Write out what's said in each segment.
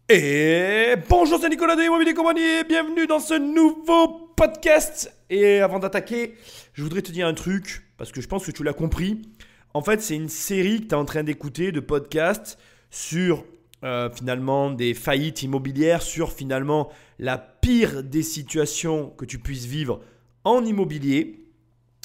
Et bonjour, c'est Nicolas de Immobilier Compagnie et bienvenue dans ce nouveau podcast. Et avant d'attaquer, je voudrais te dire un truc, parce que je pense que tu l'as compris. En fait, c'est une série que tu es en train d'écouter de podcasts sur finalement des faillites immobilières, sur finalement la pire des situations que tu puisses vivre en immobilier.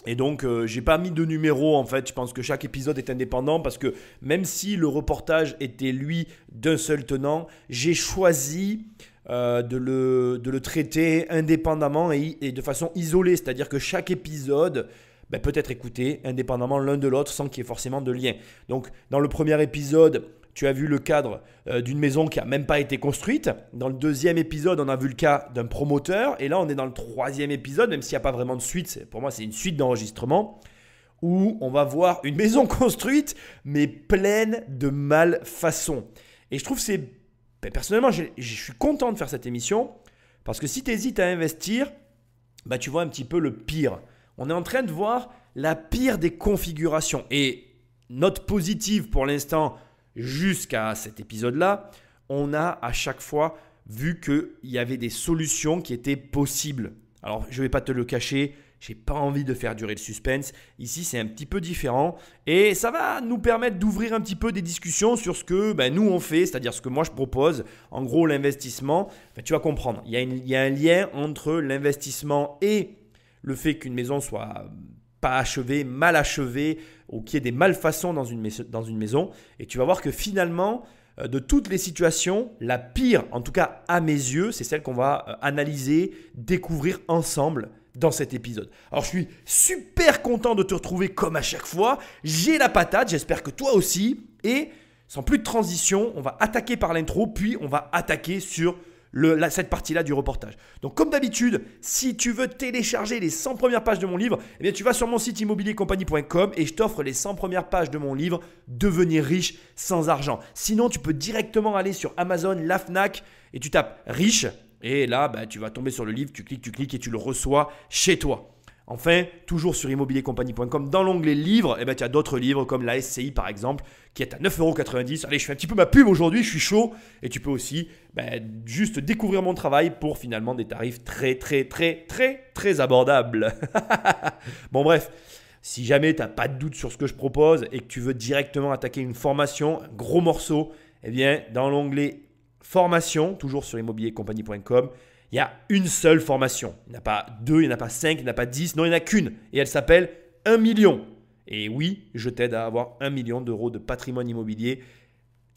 Et donc, j'ai pas mis de numéro en fait. Je pense que chaque épisode est indépendant parce que même si le reportage était lui d'un seul tenant, j'ai choisi de le traiter indépendamment et de façon isolée. C'est-à-dire que chaque épisode peut être écouté indépendamment l'un de l'autre sans qu'il y ait forcément de lien. Donc, dans le premier épisode, tu as vu le cadre d'une maison qui n'a même pas été construite. Dans le deuxième épisode, on a vu le cas d'un promoteur. Et là, on est dans le troisième épisode, même s'il n'y a pas vraiment de suite. Pour moi, c'est une suite d'enregistrement où on va voir une maison construite, mais pleine de malfaçons. Et je trouve que c'est… personnellement, je suis content de faire cette émission parce que si tu hésites à investir, tu vois un petit peu le pire. On est en train de voir la pire des configurations. Et note positive pour l'instant, jusqu'à cet épisode-là, on a à chaque fois vu qu'il y avait des solutions qui étaient possibles. Alors, je ne vais pas te le cacher, je n'ai pas envie de faire durer le suspense. Ici, c'est un petit peu différent et ça va nous permettre d'ouvrir un petit peu des discussions sur ce que nous, on fait, c'est-à-dire ce que moi, je propose. En gros, l'investissement, tu vas comprendre. Il y a un lien entre l'investissement et le fait qu'une maison soit pas achevée, mal achevée, ou qu'il y ait des malfaçons dans une maison. Et tu vas voir que finalement, de toutes les situations, la pire, en tout cas à mes yeux, c'est celle qu'on va analyser, découvrir ensemble dans cet épisode. Alors, je suis super content de te retrouver comme à chaque fois. J'ai la patate, j'espère que toi aussi. Et sans plus de transition, on va attaquer par l'intro, puis on va attaquer sur cette partie-là du reportage. Donc, comme d'habitude, si tu veux télécharger les 100 premières pages de mon livre, tu vas sur mon site immobiliercompagnie.com et je t'offre les 100 premières pages de mon livre « Devenir riche sans argent ». Sinon, tu peux directement aller sur Amazon, la Fnac et tu tapes « riche » et là, tu vas tomber sur le livre, tu cliques et tu le reçois chez toi. Enfin, toujours sur immobiliercompagnie.com, dans l'onglet livres, tu as d'autres livres comme la SCI par exemple, qui est à 9,90 €. Allez, je fais un petit peu ma pub aujourd'hui, je suis chaud. Et tu peux aussi juste découvrir mon travail pour finalement des tarifs très, très, très, très, très abordables. Bon, bref, si jamais tu n'as pas de doute sur ce que je propose et que tu veux directement attaquer une formation, un gros morceau, dans l'onglet formation, toujours sur immobiliercompagnie.com, il y a une seule formation. Il n'y en a pas deux, il n'y en a pas 5, il n'y en a pas 10. Non, il n'y en a qu'une. Et elle s'appelle 1 million. Et oui, je t'aide à avoir 1 million d'euros de patrimoine immobilier,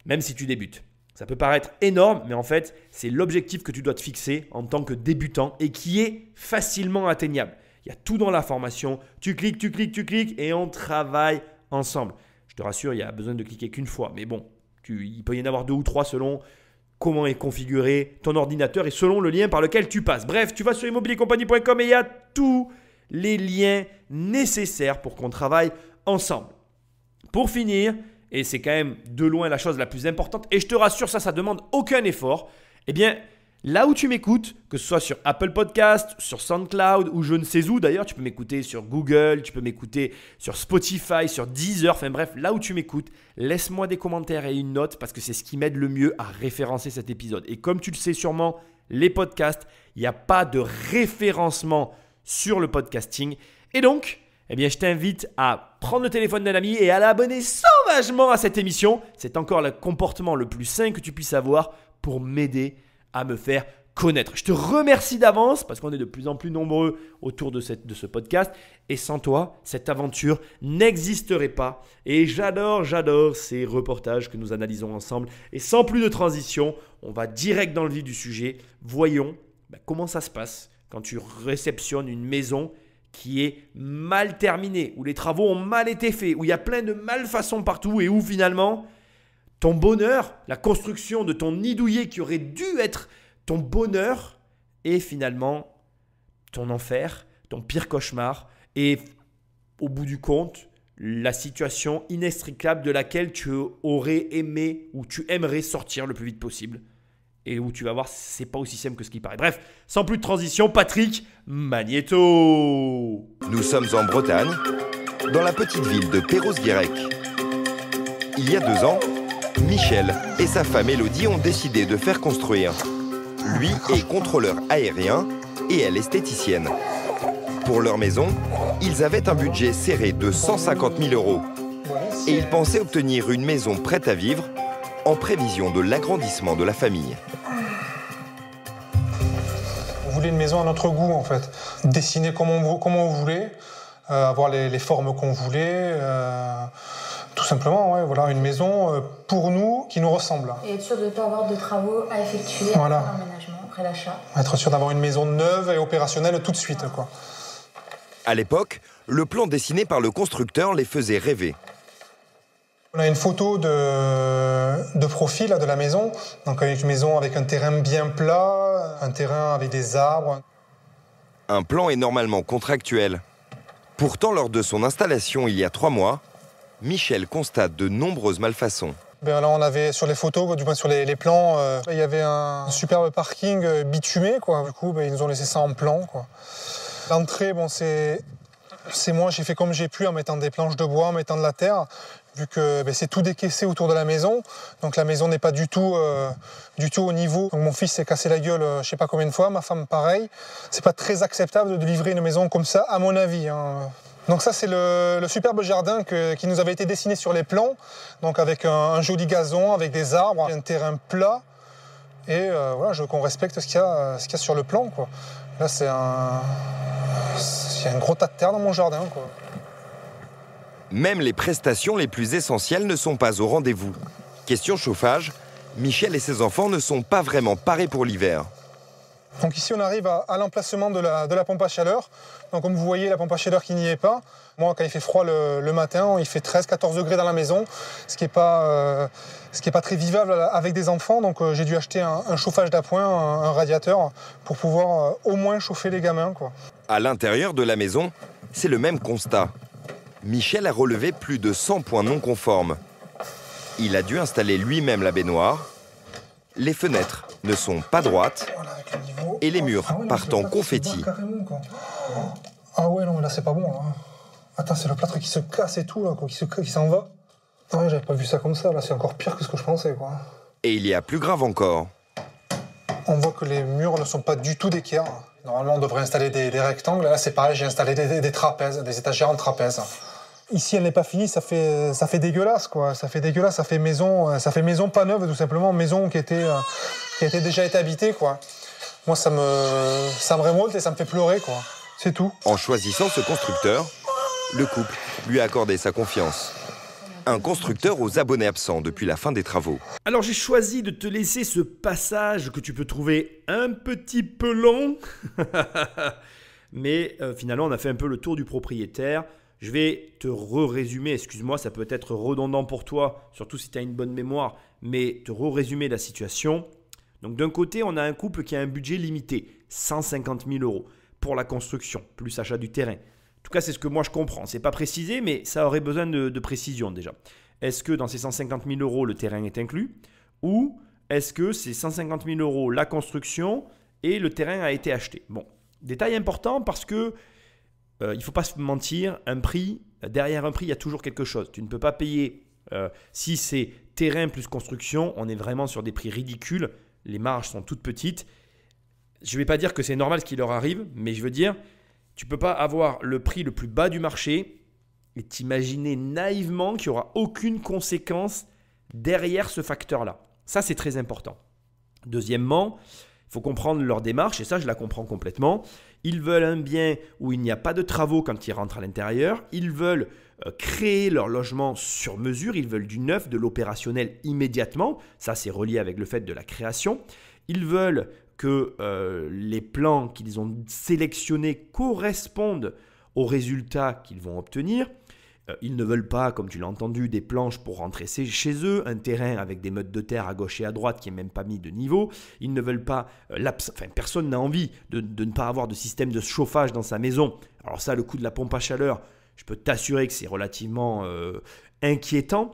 même si tu débutes. Ça peut paraître énorme, mais en fait, c'est l'objectif que tu dois te fixer en tant que débutant et qui est facilement atteignable. Il y a tout dans la formation. Tu cliques et on travaille ensemble. Je te rassure, il y a besoin de cliquer qu'une fois. Mais bon, il peut y en avoir 2 ou 3 selon comment est configuré ton ordinateur et selon le lien par lequel tu passes. Bref, tu vas sur immobiliercompagnie.com et il y a tous les liens nécessaires pour qu'on travaille ensemble. Pour finir, et c'est quand même de loin la chose la plus importante, et je te rassure, ça ne demande aucun effort, là où tu m'écoutes, que ce soit sur Apple Podcast, sur SoundCloud ou je ne sais où d'ailleurs, tu peux m'écouter sur Google, tu peux m'écouter sur Spotify, sur Deezer, enfin bref, là où tu m'écoutes, laisse-moi des commentaires et une note parce que c'est ce qui m'aide le mieux à référencer cet épisode. Et comme tu le sais sûrement, les podcasts, il n'y a pas de référencement sur le podcasting. Et donc, je t'invite à prendre le téléphone d'un ami et à l'abonner sauvagement à cette émission. C'est encore le comportement le plus sain que tu puisses avoir pour m'aider à me faire connaître. Je te remercie d'avance parce qu'on est de plus en plus nombreux autour de ce podcast et sans toi, cette aventure n'existerait pas. Et j'adore ces reportages que nous analysons ensemble. Et sans plus de transition, on va direct dans le vif du sujet. Voyons comment ça se passe quand tu réceptionnes une maison qui est mal terminée, où les travaux ont mal été faits, où il y a plein de malfaçons partout et où finalement ton bonheur, la construction de ton nid douillet qui aurait dû être ton bonheur est finalement ton enfer, ton pire cauchemar et au bout du compte, la situation inextricable de laquelle tu aurais aimé ou tu aimerais sortir le plus vite possible et où tu vas voir, c'est pas aussi simple que ce qui paraît. Bref, sans plus de transition, Patrick Magnéto. Nous sommes en Bretagne, dans la petite ville de Perros-Guirec. Il y a 2 ans, Michel, et sa femme Élodie ont décidé de faire construire. Lui est contrôleur aérien et elle esthéticienne. Pour leur maison, ils avaient un budget serré de 150 000 € et ils pensaient obtenir une maison prête à vivre en prévision de l'agrandissement de la famille. On voulait une maison à notre goût en fait, dessiner comme on voulait, avoir les formes qu'on voulait, tout simplement, ouais, voilà, une maison pour nous qui nous ressemble. Et être sûr de ne pas avoir de travaux à effectuer voilà. Après l'emménagement, après l'achat. Être sûr d'avoir une maison neuve et opérationnelle tout de suite, quoi. À l'époque, le plan dessiné par le constructeur les faisait rêver. On a une photo de profil là, de la maison, donc une maison avec un terrain bien plat, un terrain avec des arbres. Un plan est normalement contractuel. Pourtant, lors de son installation il y a 3 mois, Michel constate de nombreuses malfaçons. Ben là, on avait sur les photos, du moins sur les plans, il y avait un superbe parking bitumé, quoi. Du coup, ils nous ont laissé ça en plan, quoi. L'entrée, bon, c'est moi, j'ai fait comme j'ai pu en mettant des planches de bois, en mettant de la terre, vu que c'est tout décaissé autour de la maison. Donc la maison n'est pas du tout au niveau. Donc mon fils s'est cassé la gueule je sais pas combien de fois, ma femme pareil. C'est pas très acceptable de livrer une maison comme ça, à mon avis, hein. Donc ça, c'est le superbe jardin qui nous avait été dessiné sur les plans, donc avec un joli gazon, avec des arbres, un terrain plat. Et voilà, je veux qu'on respecte ce qu'il y a sur le plan, quoi. Là, il y a un gros tas de terre dans mon jardin, quoi. Même les prestations les plus essentielles ne sont pas au rendez-vous. Question chauffage, Michel et ses enfants ne sont pas vraiment parés pour l'hiver. Donc ici, on arrive à l'emplacement de la pompe à chaleur. Donc comme vous voyez, la pompe à chaleur qui n'y est pas. Moi, quand il fait froid le matin, il fait 13-14 degrés dans la maison, ce qui est pas très vivable avec des enfants. Donc j'ai dû acheter un chauffage d'appoint, un radiateur, pour pouvoir au moins chauffer les gamins, quoi. À l'intérieur de la maison, c'est le même constat. Michel a relevé plus de 100 points non conformes. Il a dû installer lui-même la baignoire. Les fenêtres ne sont pas droites et les murs partent en confetti. Ah ouais, non, mais là, c'est pas bon, là. Attends, c'est le plâtre qui se casse et tout, là, quoi, qui s'en va. Ah ouais, j'avais pas vu ça comme ça, là, c'est encore pire que ce que je pensais, quoi. Et il y a plus grave encore. On voit que les murs ne sont pas du tout d'équerre. Normalement, on devrait installer des rectangles. Là, c'est pareil, j'ai installé des trapèzes, des étagères en trapèze. Ici, elle n'est pas finie, ça fait dégueulasse, quoi. Ça fait dégueulasse, ça fait maison pas neuve, tout simplement, maison qui a déjà été habitée, quoi. Moi, ça me révolte et ça me fait pleurer, quoi. C'est tout. En choisissant ce constructeur, le couple lui a accordé sa confiance. Un constructeur aux abonnés absents depuis la fin des travaux. Alors j'ai choisi de te laisser ce passage que tu peux trouver un petit peu long. Mais finalement, on a fait un peu le tour du propriétaire. Je vais te résumer, excuse-moi, ça peut être redondant pour toi, surtout si tu as une bonne mémoire, mais te résumer la situation. Donc d'un côté, on a un couple qui a un budget limité, 150 000 € pour la construction, plus achat du terrain. En tout cas, c'est ce que moi je comprends. Ce n'est pas précisé, mais ça aurait besoin de précision déjà. Est-ce que dans ces 150 000 €, le terrain est inclus? Ou est-ce que c'est 150 000 € la construction et le terrain a été acheté? Bon, détail important parce que il ne faut pas se mentir, derrière un prix, il y a toujours quelque chose. Tu ne peux pas payer, si c'est terrain plus construction, on est vraiment sur des prix ridicules. Les marges sont toutes petites. Je ne vais pas dire que c'est normal ce qui leur arrive, mais je veux dire, tu ne peux pas avoir le prix le plus bas du marché et t'imaginer naïvement qu'il n'y aura aucune conséquence derrière ce facteur-là. Ça, c'est très important. Deuxièmement, il faut comprendre leur démarche, et ça, je la comprends complètement. Ils veulent un bien où il n'y a pas de travaux quand ils rentrent à l'intérieur. Ils veulent créer leur logement sur mesure. Ils veulent du neuf, de l'opérationnel immédiatement. Ça, c'est relié avec le fait de la création. Ils veulent que les plans qu'ils ont sélectionnés correspondent aux résultats qu'ils vont obtenir. Ils ne veulent pas, comme tu l'as entendu, des planches pour rentrer chez eux, un terrain avec des mottes de terre à gauche et à droite qui n'est même pas mis de niveau. Ils ne veulent pas, personne n'a envie de ne pas avoir de système de chauffage dans sa maison. Alors ça, le coût de la pompe à chaleur, je peux t'assurer que c'est relativement inquiétant.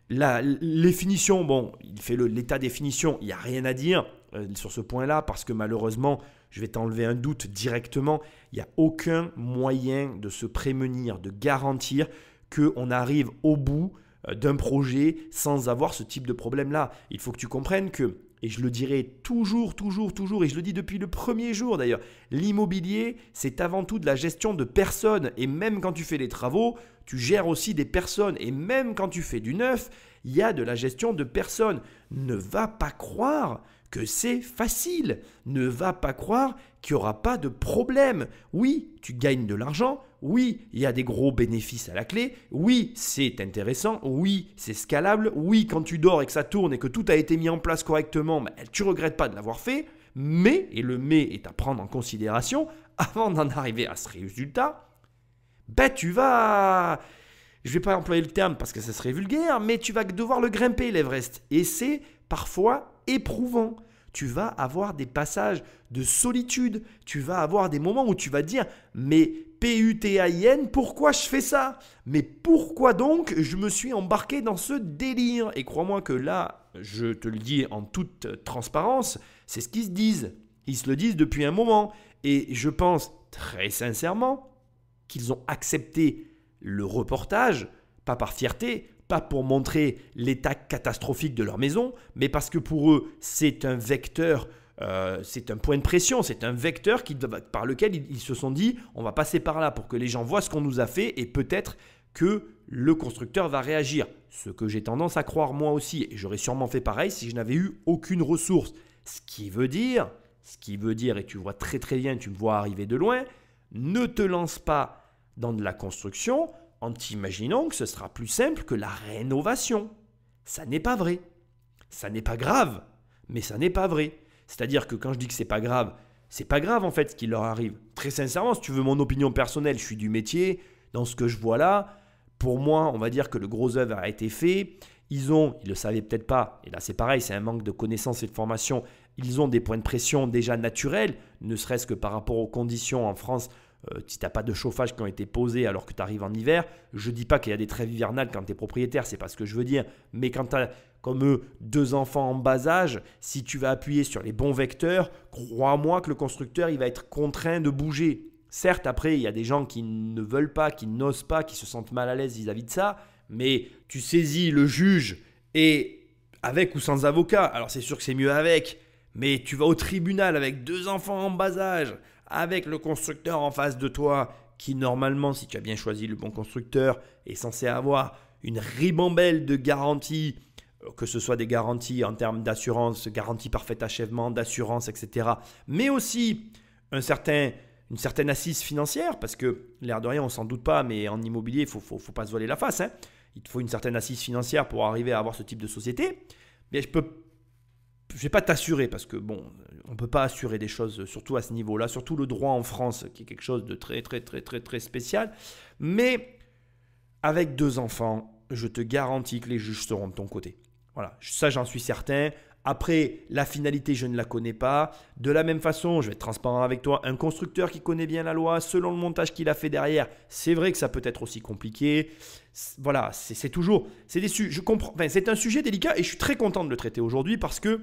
Les finitions, bon, il fait l'état des finitions, il n'y a rien à dire sur ce point-là parce que malheureusement, je vais t'enlever un doute directement. Il n'y a aucun moyen de se prémunir, de garantir qu'on arrive au bout d'un projet sans avoir ce type de problème-là. Il faut que tu comprennes que, et je le dirai toujours, et je le dis depuis le premier jour d'ailleurs, l'immobilier, c'est avant tout de la gestion de personnes. Et même quand tu fais les travaux, tu gères aussi des personnes. Et même quand tu fais du neuf, il y a de la gestion de personnes. Ne va pas croire que c'est facile. Ne va pas croire qu'il n'y aura pas de problème. Oui, tu gagnes de l'argent. Oui, il y a des gros bénéfices à la clé. Oui, c'est intéressant. Oui, c'est scalable. Oui, quand tu dors et que ça tourne et que tout a été mis en place correctement, tu ne regrettes pas de l'avoir fait. Mais, et le mais est à prendre en considération, avant d'en arriver à ce résultat, tu vas... Je ne vais pas employer le terme parce que ça serait vulgaire, mais tu vas devoir le grimper, l'Everest. Et c'est parfois éprouvant. Tu vas avoir des passages de solitude. Tu vas avoir des moments où tu vas dire « Mais PUTAIN, pourquoi je fais ça? Mais pourquoi donc je me suis embarqué dans ce délire ?» Et crois-moi que là, je te le dis en toute transparence, c'est ce qu'ils se disent. Ils se le disent depuis un moment. Et je pense très sincèrement qu'ils ont accepté le reportage, pas par fierté, pas pour montrer l'état catastrophique de leur maison, mais parce que pour eux, c'est un vecteur, c'est un point de pression, c'est un vecteur par lequel ils se sont dit on va passer par là pour que les gens voient ce qu'on nous a fait et peut-être que le constructeur va réagir. Ce que j'ai tendance à croire moi aussi, et j'aurais sûrement fait pareil si je n'avais eu aucune ressource. Ce qui veut dire, et tu vois très très bien, tu me vois arriver de loin, ne te lance pas dans de la construction en t'imaginant que ce sera plus simple que la rénovation. Ça n'est pas vrai. Ça n'est pas grave, mais ça n'est pas vrai. C'est-à-dire que quand je dis que c'est pas grave en fait ce qui leur arrive. Très sincèrement, si tu veux mon opinion personnelle, je suis du métier, dans ce que je vois là, pour moi, on va dire que le gros œuvre a été fait. Ils le savaient peut-être pas, et là c'est pareil, c'est un manque de connaissances et de formation. Ils ont des points de pression déjà naturels, ne serait-ce que par rapport aux conditions en France. Si tu n'as pas de chauffage qui ont été posés alors que tu arrives en hiver, je ne dis pas qu'il y a des trêves hivernales quand tu es propriétaire, c'est pas ce que je veux dire. Mais quand tu as, comme eux, 2 enfants en bas âge, si tu vas appuyer sur les bons vecteurs, crois-moi que le constructeur il va être contraint de bouger. Certes, après, il y a des gens qui ne veulent pas, qui n'osent pas, qui se sentent mal à l'aise vis-à-vis de ça, mais tu saisis le juge et avec ou sans avocat, alors c'est sûr que c'est mieux avec, mais tu vas au tribunal avec 2 enfants en bas âge, avec le constructeur en face de toi, qui normalement, si tu as bien choisi le bon constructeur, est censé avoir une ribambelle de garanties, que ce soit des garanties en termes d'assurance, garantie parfait achèvement, d'assurance, etc. Mais aussi une certaine assise financière, parce que l'air de rien, on s'en doute pas, mais en immobilier, il faut pas se voiler la face. Il te faut une certaine assise financière pour arriver à avoir ce type de société. Mais je ne vais pas t'assurer parce que bon, on ne peut pas assurer des choses, surtout à ce niveau-là, surtout le droit en France qui est quelque chose de très, très, très, très, très spécial. Mais avec 2 enfants, je te garantis que les juges seront de ton côté. Voilà, ça j'en suis certain. Après, la finalité, je ne la connais pas. De la même façon, je vais être transparent avec toi, un constructeur qui connaît bien la loi, selon le montage qu'il a fait derrière, c'est vrai que ça peut être aussi compliqué. Voilà, c'est toujours, je comprends, enfin, c'est un sujet délicat et je suis très content de le traiter aujourd'hui parce que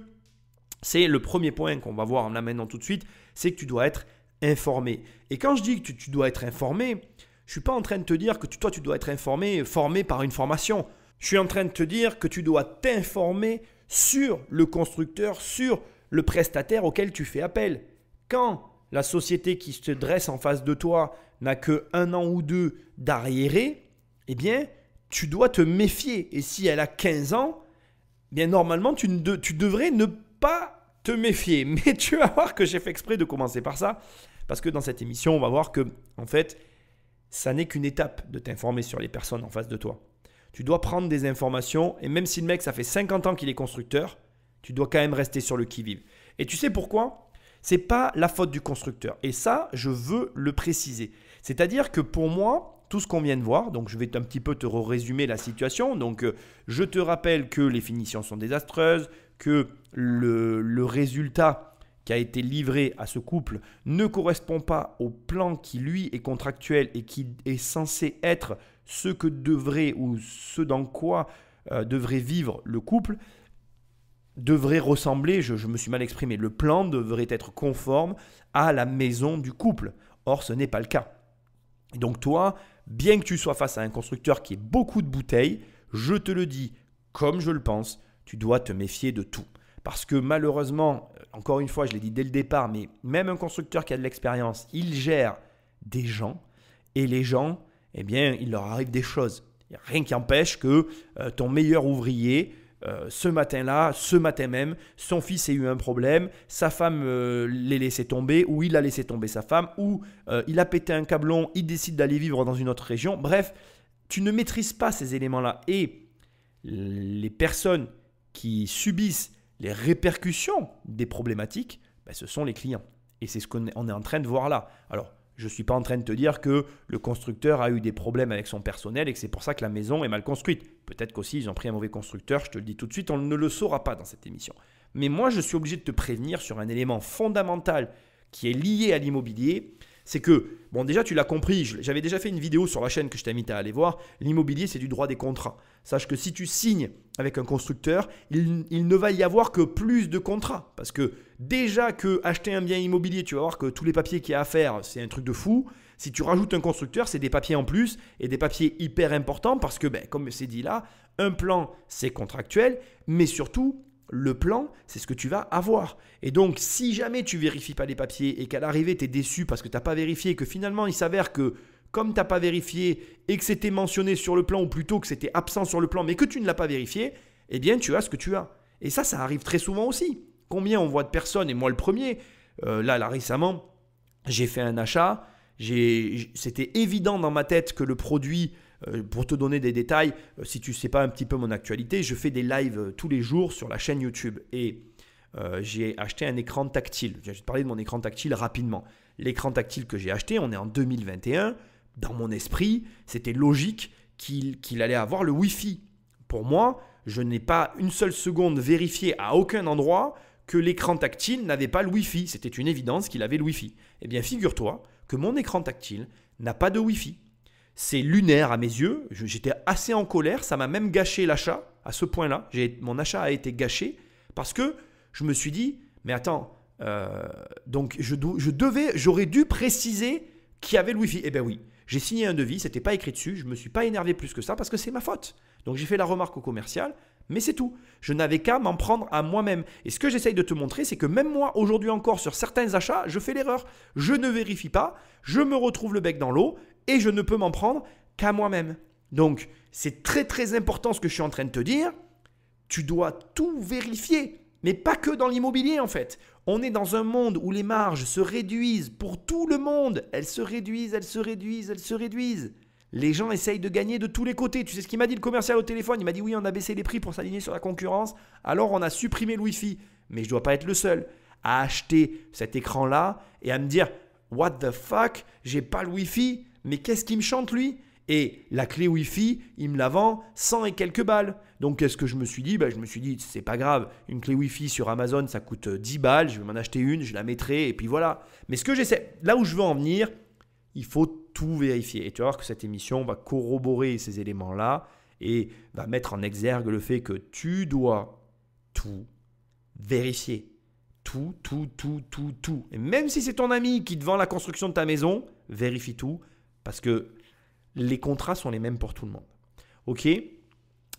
c'est le premier point qu'on va voir en l'amenant tout de suite, c'est que tu dois être informé. Et quand je dis que tu dois être informé, je ne suis pas en train de te dire que toi, tu dois être informé, formé par une formation. Je suis en train de te dire que tu dois t'informer sur le constructeur, sur le prestataire auquel tu fais appel. Quand la société qui se dresse en face de toi n'a que 1 an ou 2 d'arriéré, eh bien, tu dois te méfier. Et si elle a 15 ans, eh bien, normalement, tu devrais ne pas te méfier. Mais tu vas voir que j'ai fait exprès de commencer par ça, parce que dans cette émission, on va voir que, en fait, ça n'est qu'une étape de t'informer sur les personnes en face de toi. Tu dois prendre des informations et même si le mec, ça fait 50 ans qu'il est constructeur, tu dois quand même rester sur le qui-vive. Et tu sais pourquoi ? Ce n'est pas la faute du constructeur. Et ça, je veux le préciser. C'est-à-dire que pour moi, tout ce qu'on vient de voir, donc je vais un petit peu te résumer la situation. Donc, je te rappelle que les finitions sont désastreuses, que le résultat qui a été livré à ce couple ne correspond pas au plan qui, lui, est contractuel et qui est censé être ce que devrait ou ce dans quoi devrait vivre le couple, devrait ressembler, je me suis mal exprimé, le plan devrait être conforme à la maison du couple. Or, ce n'est pas le cas. Et donc toi, bien que tu sois face à un constructeur qui ait beaucoup de bouteilles, je te le dis comme je le pense, tu dois te méfier de tout. Parce que malheureusement, encore une fois, je l'ai dit dès le départ, mais même un constructeur qui a de l'expérience, il gère des gens et les gens, eh bien, il leur arrive des choses. Il n'y a rien qui empêche que ton meilleur ouvrier, ce matin-là, ce matin même, son fils ait eu un problème, sa femme l'ait laissé tomber ou il a laissé tomber sa femme ou il a pété un câblon, il décide d'aller vivre dans une autre région. Bref, tu ne maîtrises pas ces éléments-là et les personnes qui subissent les répercussions des problématiques, ben, ce sont les clients. Et c'est ce qu'on est en train de voir là. Alors, je ne suis pas en train de te dire que le constructeur a eu des problèmes avec son personnel et que c'est pour ça que la maison est mal construite. Peut-être qu'aussi ils ont pris un mauvais constructeur, je te le dis tout de suite, on ne le saura pas dans cette émission. Mais moi, je suis obligé de te prévenir sur un élément fondamental qui est lié à l'immobilier. C'est que, bon déjà tu l'as compris, j'avais déjà fait une vidéo sur la chaîne que je t'invite à aller voir, l'immobilier c'est du droit des contrats. Sache que si tu signes avec un constructeur, il ne va y avoir que plus de contrats. Parce que déjà que acheter un bien immobilier, tu vas voir que tous les papiers qu'il y a à faire, c'est un truc de fou. Si tu rajoutes un constructeur, c'est des papiers en plus et des papiers hyper importants parce que, ben, comme c'est dit là, un plan c'est contractuel, mais surtout le plan, c'est ce que tu vas avoir. Et donc, si jamais tu ne vérifies pas les papiers et qu'à l'arrivée, tu es déçu parce que tu n'as pas vérifié et que finalement, il s'avère que comme tu n'as pas vérifié et que c'était mentionné sur le plan ou plutôt que c'était absent sur le plan mais que tu ne l'as pas vérifié, eh bien, tu as ce que tu as. Et ça arrive très souvent aussi. Combien on voit de personnes, et moi le premier, là récemment, j'ai fait un achat, c'était évident dans ma tête que le produit, pour te donner des détails, si tu ne sais pas un petit peu mon actualité, je fais des lives tous les jours sur la chaîne YouTube et j'ai acheté un écran tactile. Je vais te parler de mon écran tactile rapidement. L'écran tactile que j'ai acheté, on est en 2021, dans mon esprit, c'était logique qu'il allait avoir le Wi-Fi. Pour moi, je n'ai pas une seule seconde vérifié à aucun endroit que l'écran tactile n'avait pas le Wi-Fi. C'était une évidence qu'il avait le Wi-Fi. Eh bien, figure-toi que mon écran tactile n'a pas de Wi-Fi. C'est lunaire à mes yeux. J'étais assez en colère. Ça m'a même gâché l'achat à ce point-là. Mon achat a été gâché parce que je me suis dit, mais attends, donc j'aurais dû préciser qu'il y avait le Wi-Fi. Eh bien oui, j'ai signé un devis, ce n'était pas écrit dessus. Je ne me suis pas énervé plus que ça parce que c'est ma faute. Donc j'ai fait la remarque au commercial, mais c'est tout. Je n'avais qu'à m'en prendre à moi-même. Et ce que j'essaye de te montrer, c'est que même moi, aujourd'hui encore, sur certains achats, je fais l'erreur. Je ne vérifie pas, je me retrouve le bec dans l'eau et je ne peux m'en prendre qu'à moi-même. Donc, c'est très très important ce que je suis en train de te dire. Tu dois tout vérifier, mais pas que dans l'immobilier en fait. On est dans un monde où les marges se réduisent pour tout le monde. Elles se réduisent, elles se réduisent, elles se réduisent. Les gens essayent de gagner de tous les côtés. Tu sais ce qu'il m'a dit le commercial au téléphone? Il m'a dit oui, on a baissé les prix pour s'aligner sur la concurrence. Alors on a supprimé le Wi-Fi. Mais je ne dois pas être le seul à acheter cet écran-là et à me dire what the fuck, j'ai pas le Wi-Fi. Mais qu'est-ce qu'il me chante lui? Et la clé Wi-Fi, il me la vend 100 et quelques balles. Donc qu'est-ce que je me suis dit? Je me suis dit c'est pas grave, une clé Wi-Fi sur Amazon ça coûte 10 balles, je vais m'en acheter une, je la mettrai et puis voilà. Mais ce que j'essaie, là où je veux en venir, il faut tout vérifier. Et tu vas voir que cette émission va corroborer ces éléments-là et va mettre en exergue le fait que tu dois tout vérifier. Tout. Et même si c'est ton ami qui te vend la construction de ta maison, vérifie tout parce que les contrats sont les mêmes pour tout le monde. Ok?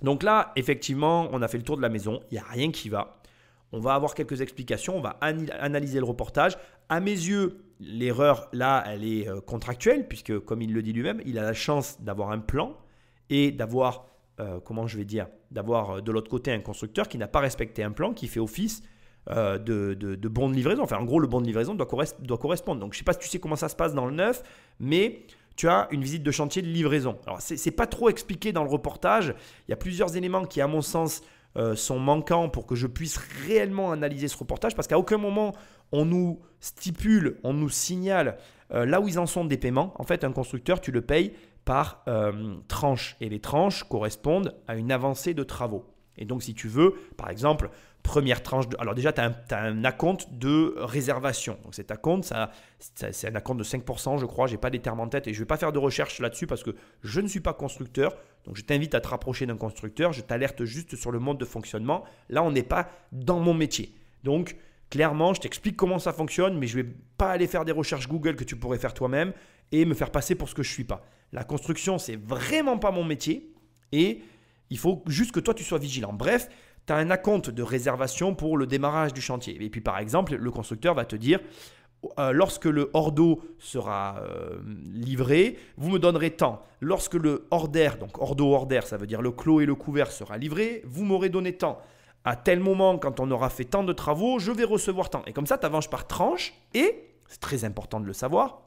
Donc là, effectivement, on a fait le tour de la maison. Il n'y a rien qui va. On va avoir quelques explications. On va analyser le reportage. À mes yeux, l'erreur là, elle est contractuelle puisque, comme il le dit lui-même, il a la chance d'avoir un plan et d'avoir, d'avoir de l'autre côté un constructeur qui n'a pas respecté un plan, qui fait office de bon de livraison. Enfin, en gros, le bon de livraison doit correspondre. Donc, je ne sais pas si tu sais comment ça se passe dans le neuf, mais tu as une visite de chantier de livraison. Alors, ce n'est pas trop expliqué dans le reportage. Il y a plusieurs éléments qui, à mon sens, sont manquants pour que je puisse réellement analyser ce reportage parce qu'à aucun moment, on nous stipule, on nous signale là où ils en sont des paiements. En fait, un constructeur, tu le payes par tranches et les tranches correspondent à une avancée de travaux. Et donc, si tu veux, par exemple, première tranche alors déjà, tu as un acompte de réservation. Donc, cet acompte, c'est un acompte de 5%, je crois. Je n'ai pas les termes en tête et je ne vais pas faire de recherche là-dessus parce que je ne suis pas constructeur. Donc, je t'invite à te rapprocher d'un constructeur. Je t'alerte juste sur le mode de fonctionnement. Là, on n'est pas dans mon métier. Donc, clairement, je t'explique comment ça fonctionne, mais je ne vais pas aller faire des recherches Google que tu pourrais faire toi-même et me faire passer pour ce que je ne suis pas. La construction, ce n'est vraiment pas mon métier et Il faut juste que toi, tu sois vigilant. Bref, tu as un acompte de réservation pour le démarrage du chantier. Et puis, par exemple, le constructeur va te dire, lorsque le hors d'eau sera livré, vous me donnerez tant. Lorsque le hors d'air, donc hors d'eau, hors d'air, ça veut dire le clos et le couvert sera livré, vous m'aurez donné tant. À tel moment, quand on aura fait tant de travaux, je vais recevoir tant. Et comme ça, tu avances par tranche. Et, c'est très important de le savoir,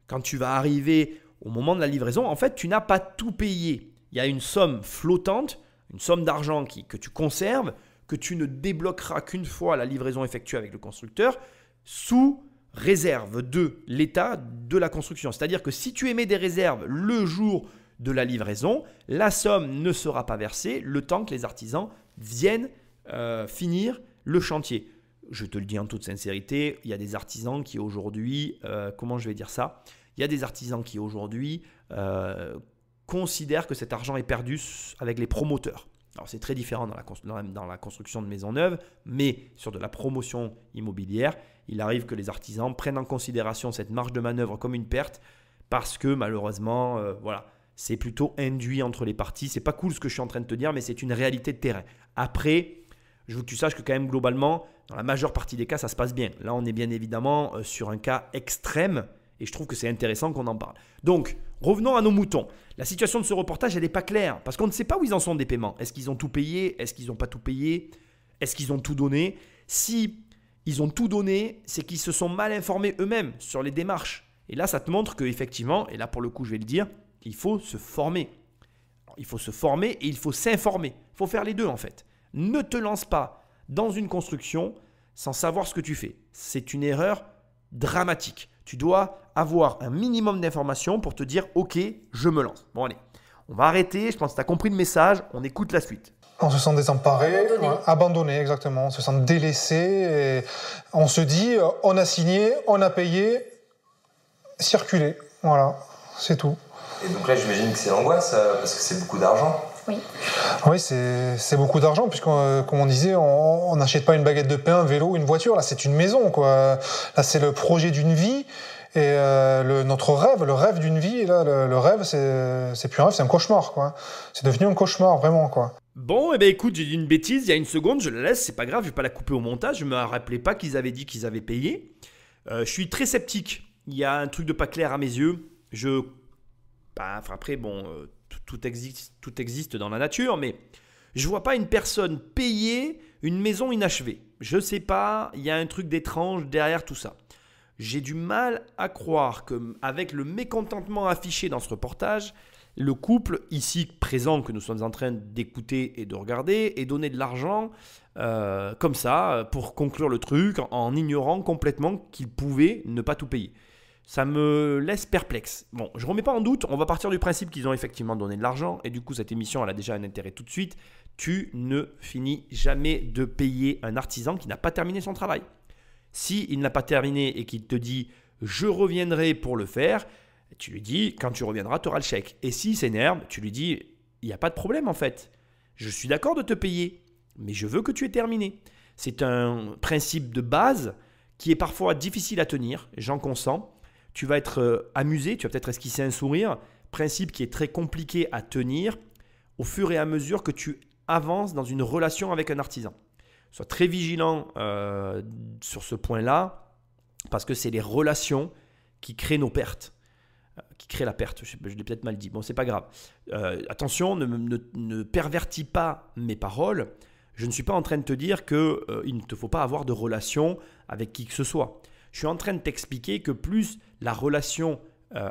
quand tu vas arriver au moment de la livraison, en fait, tu n'as pas tout payé. Il y a une somme flottante, une somme d'argent que tu conserves, que tu ne débloqueras qu'une fois la livraison effectuée avec le constructeur, sous réserve de l'état de la construction. C'est-à-dire que si tu émets des réserves le jour de la livraison, la somme ne sera pas versée le temps que les artisans viennent finir le chantier. Je te le dis en toute sincérité, il y a des artisans qui aujourd'hui, comment je vais dire ça ? Il y a des artisans qui aujourd'hui considèrent que cet argent est perdu avec les promoteurs. Alors c'est très différent dans la construction de maisons neuves, mais sur de la promotion immobilière, il arrive que les artisans prennent en considération cette marge de manœuvre comme une perte parce que malheureusement, voilà, c'est plutôt induit entre les parties. C'est pas cool ce que je suis en train de te dire, mais c'est une réalité de terrain. Après, je veux que tu saches que quand même globalement, dans la majeure partie des cas, ça se passe bien. Là, on est bien évidemment sur un cas extrême et je trouve que c'est intéressant qu'on en parle. Donc, revenons à nos moutons. La situation de ce reportage, elle n'est pas claire parce qu'on ne sait pas où ils en sont des paiements. Est-ce qu'ils ont tout payé? Est-ce qu'ils n'ont pas tout payé? Est-ce qu'ils ont tout donné? Si ils ont tout donné, c'est qu'ils se sont mal informés eux-mêmes sur les démarches. Et là, ça te montre qu'effectivement, et là pour le coup, je vais le dire, il faut se former. Il faut se former et il faut s'informer. Il faut faire les deux en fait. Ne te lance pas dans une construction sans savoir ce que tu fais. C'est une erreur dramatique. Tu dois avoir un minimum d'informations pour te dire « Ok, je me lance ». Bon allez, on va arrêter. Je pense que tu as compris le message. On écoute la suite. On se sent désemparé, abandonné exactement. On se sent délaissé. Et on se dit on a signé, on a payé, circuler. Voilà, c'est tout. Et donc là, j'imagine que c'est l'angoisse parce que c'est beaucoup d'argent. Oui. Oui, c'est beaucoup d'argent, puisque, comme on disait, on n'achète pas une baguette de pain, un vélo, une voiture. Là, c'est une maison, quoi. Là, c'est le projet d'une vie. Et notre rêve, le rêve d'une vie, et là, le rêve, c'est plus un rêve, c'est un cauchemar, quoi. C'est devenu un cauchemar, vraiment, quoi. Bon, eh bien écoute, j'ai dit une bêtise il y a une seconde, je la laisse, c'est pas grave, je vais pas la couper au montage. Je me rappelais pas qu'ils avaient dit qu'ils avaient payé. Je suis très sceptique. Il y a un truc de pas clair à mes yeux. Après, bon, tout existe dans la nature, mais je vois pas une personne payer une maison inachevée. Je sais pas, il y a un truc d'étrange derrière tout ça. J'ai du mal à croire qu'avec le mécontentement affiché dans ce reportage, le couple ici présent que nous sommes en train d'écouter et de regarder ait donné de l'argent comme ça pour conclure le truc en ignorant complètement qu'ils pouvaient ne pas tout payer. Ça me laisse perplexe. Bon, je ne remets pas en doute, on va partir du principe qu'ils ont effectivement donné de l'argent et du coup cette émission elle a déjà un intérêt tout de suite. Tu ne finis jamais de payer un artisan qui n'a pas terminé son travail. S'il n'a pas terminé et qu'il te dit « je reviendrai pour le faire », tu lui dis « quand tu reviendras, tu auras le chèque ». Et s'il s'énerve, tu lui dis « il n'y a pas de problème en fait. Je suis d'accord de te payer, mais je veux que tu aies terminé ». C'est un principe de base qui est parfois difficile à tenir, j'en consens. Tu vas être amusé, tu vas peut-être esquisser un sourire. Principe qui est très compliqué à tenir au fur et à mesure que tu avances dans une relation avec un artisan. Sois très vigilant sur ce point-là parce que c'est les relations qui créent nos pertes, qui créent la perte. Je l'ai peut-être mal dit. Bon, c'est pas grave. Attention, ne pervertis pas mes paroles. Je ne suis pas en train de te dire qu'il ne te faut pas avoir de relation avec qui que ce soit. Je suis en train de t'expliquer que plus la relation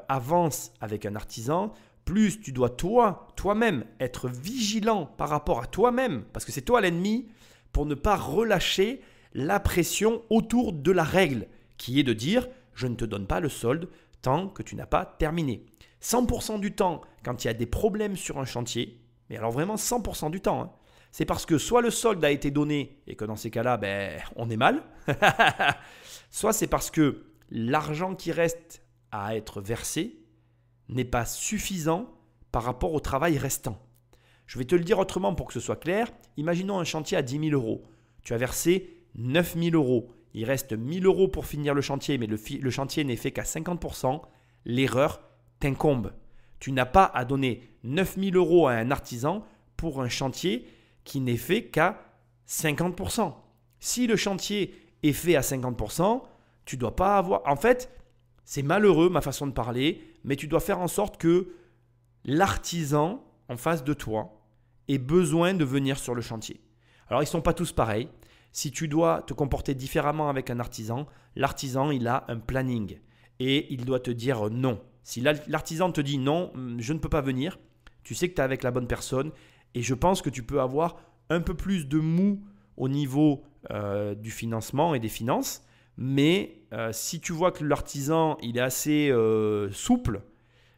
avance avec un artisan, plus tu dois toi-même être vigilant par rapport à toi-même, parce que c'est toi l'ennemi, pour ne pas relâcher la pression autour de la règle, qui est de dire « je ne te donne pas le solde tant que tu n'as pas terminé ». 100% du temps, quand il y a des problèmes sur un chantier, mais alors vraiment 100% du temps, hein, c'est parce que soit le solde a été donné et que dans ces cas-là, on est mal, soit c'est parce que l'argent qui reste à être versé n'est pas suffisant par rapport au travail restant. Je vais te le dire autrement pour que ce soit clair. Imaginons un chantier à 10 000 euros. Tu as versé 9 000 euros. Il reste 1 000 euros pour finir le chantier, mais le chantier n'est fait qu'à 50%. L'erreur t'incombe. Tu n'as pas à donner 9 000 € à un artisan pour un chantier qui n'est fait qu'à 50%. Si le chantier est fait à 50%, tu ne dois pas avoir… En fait, c'est malheureux ma façon de parler, mais tu dois faire en sorte que l'artisan en face de toi ait besoin de venir sur le chantier. Alors, ils ne sont pas tous pareils. Si tu dois te comporter différemment avec un artisan, l'artisan, il a un planning et il doit te dire non. Si l'artisan te dit non, je ne peux pas venir, tu sais que tu es avec la bonne personne et je pense que tu peux avoir un peu plus de mou au niveau du financement et des finances. Mais si tu vois que l'artisan il est assez souple,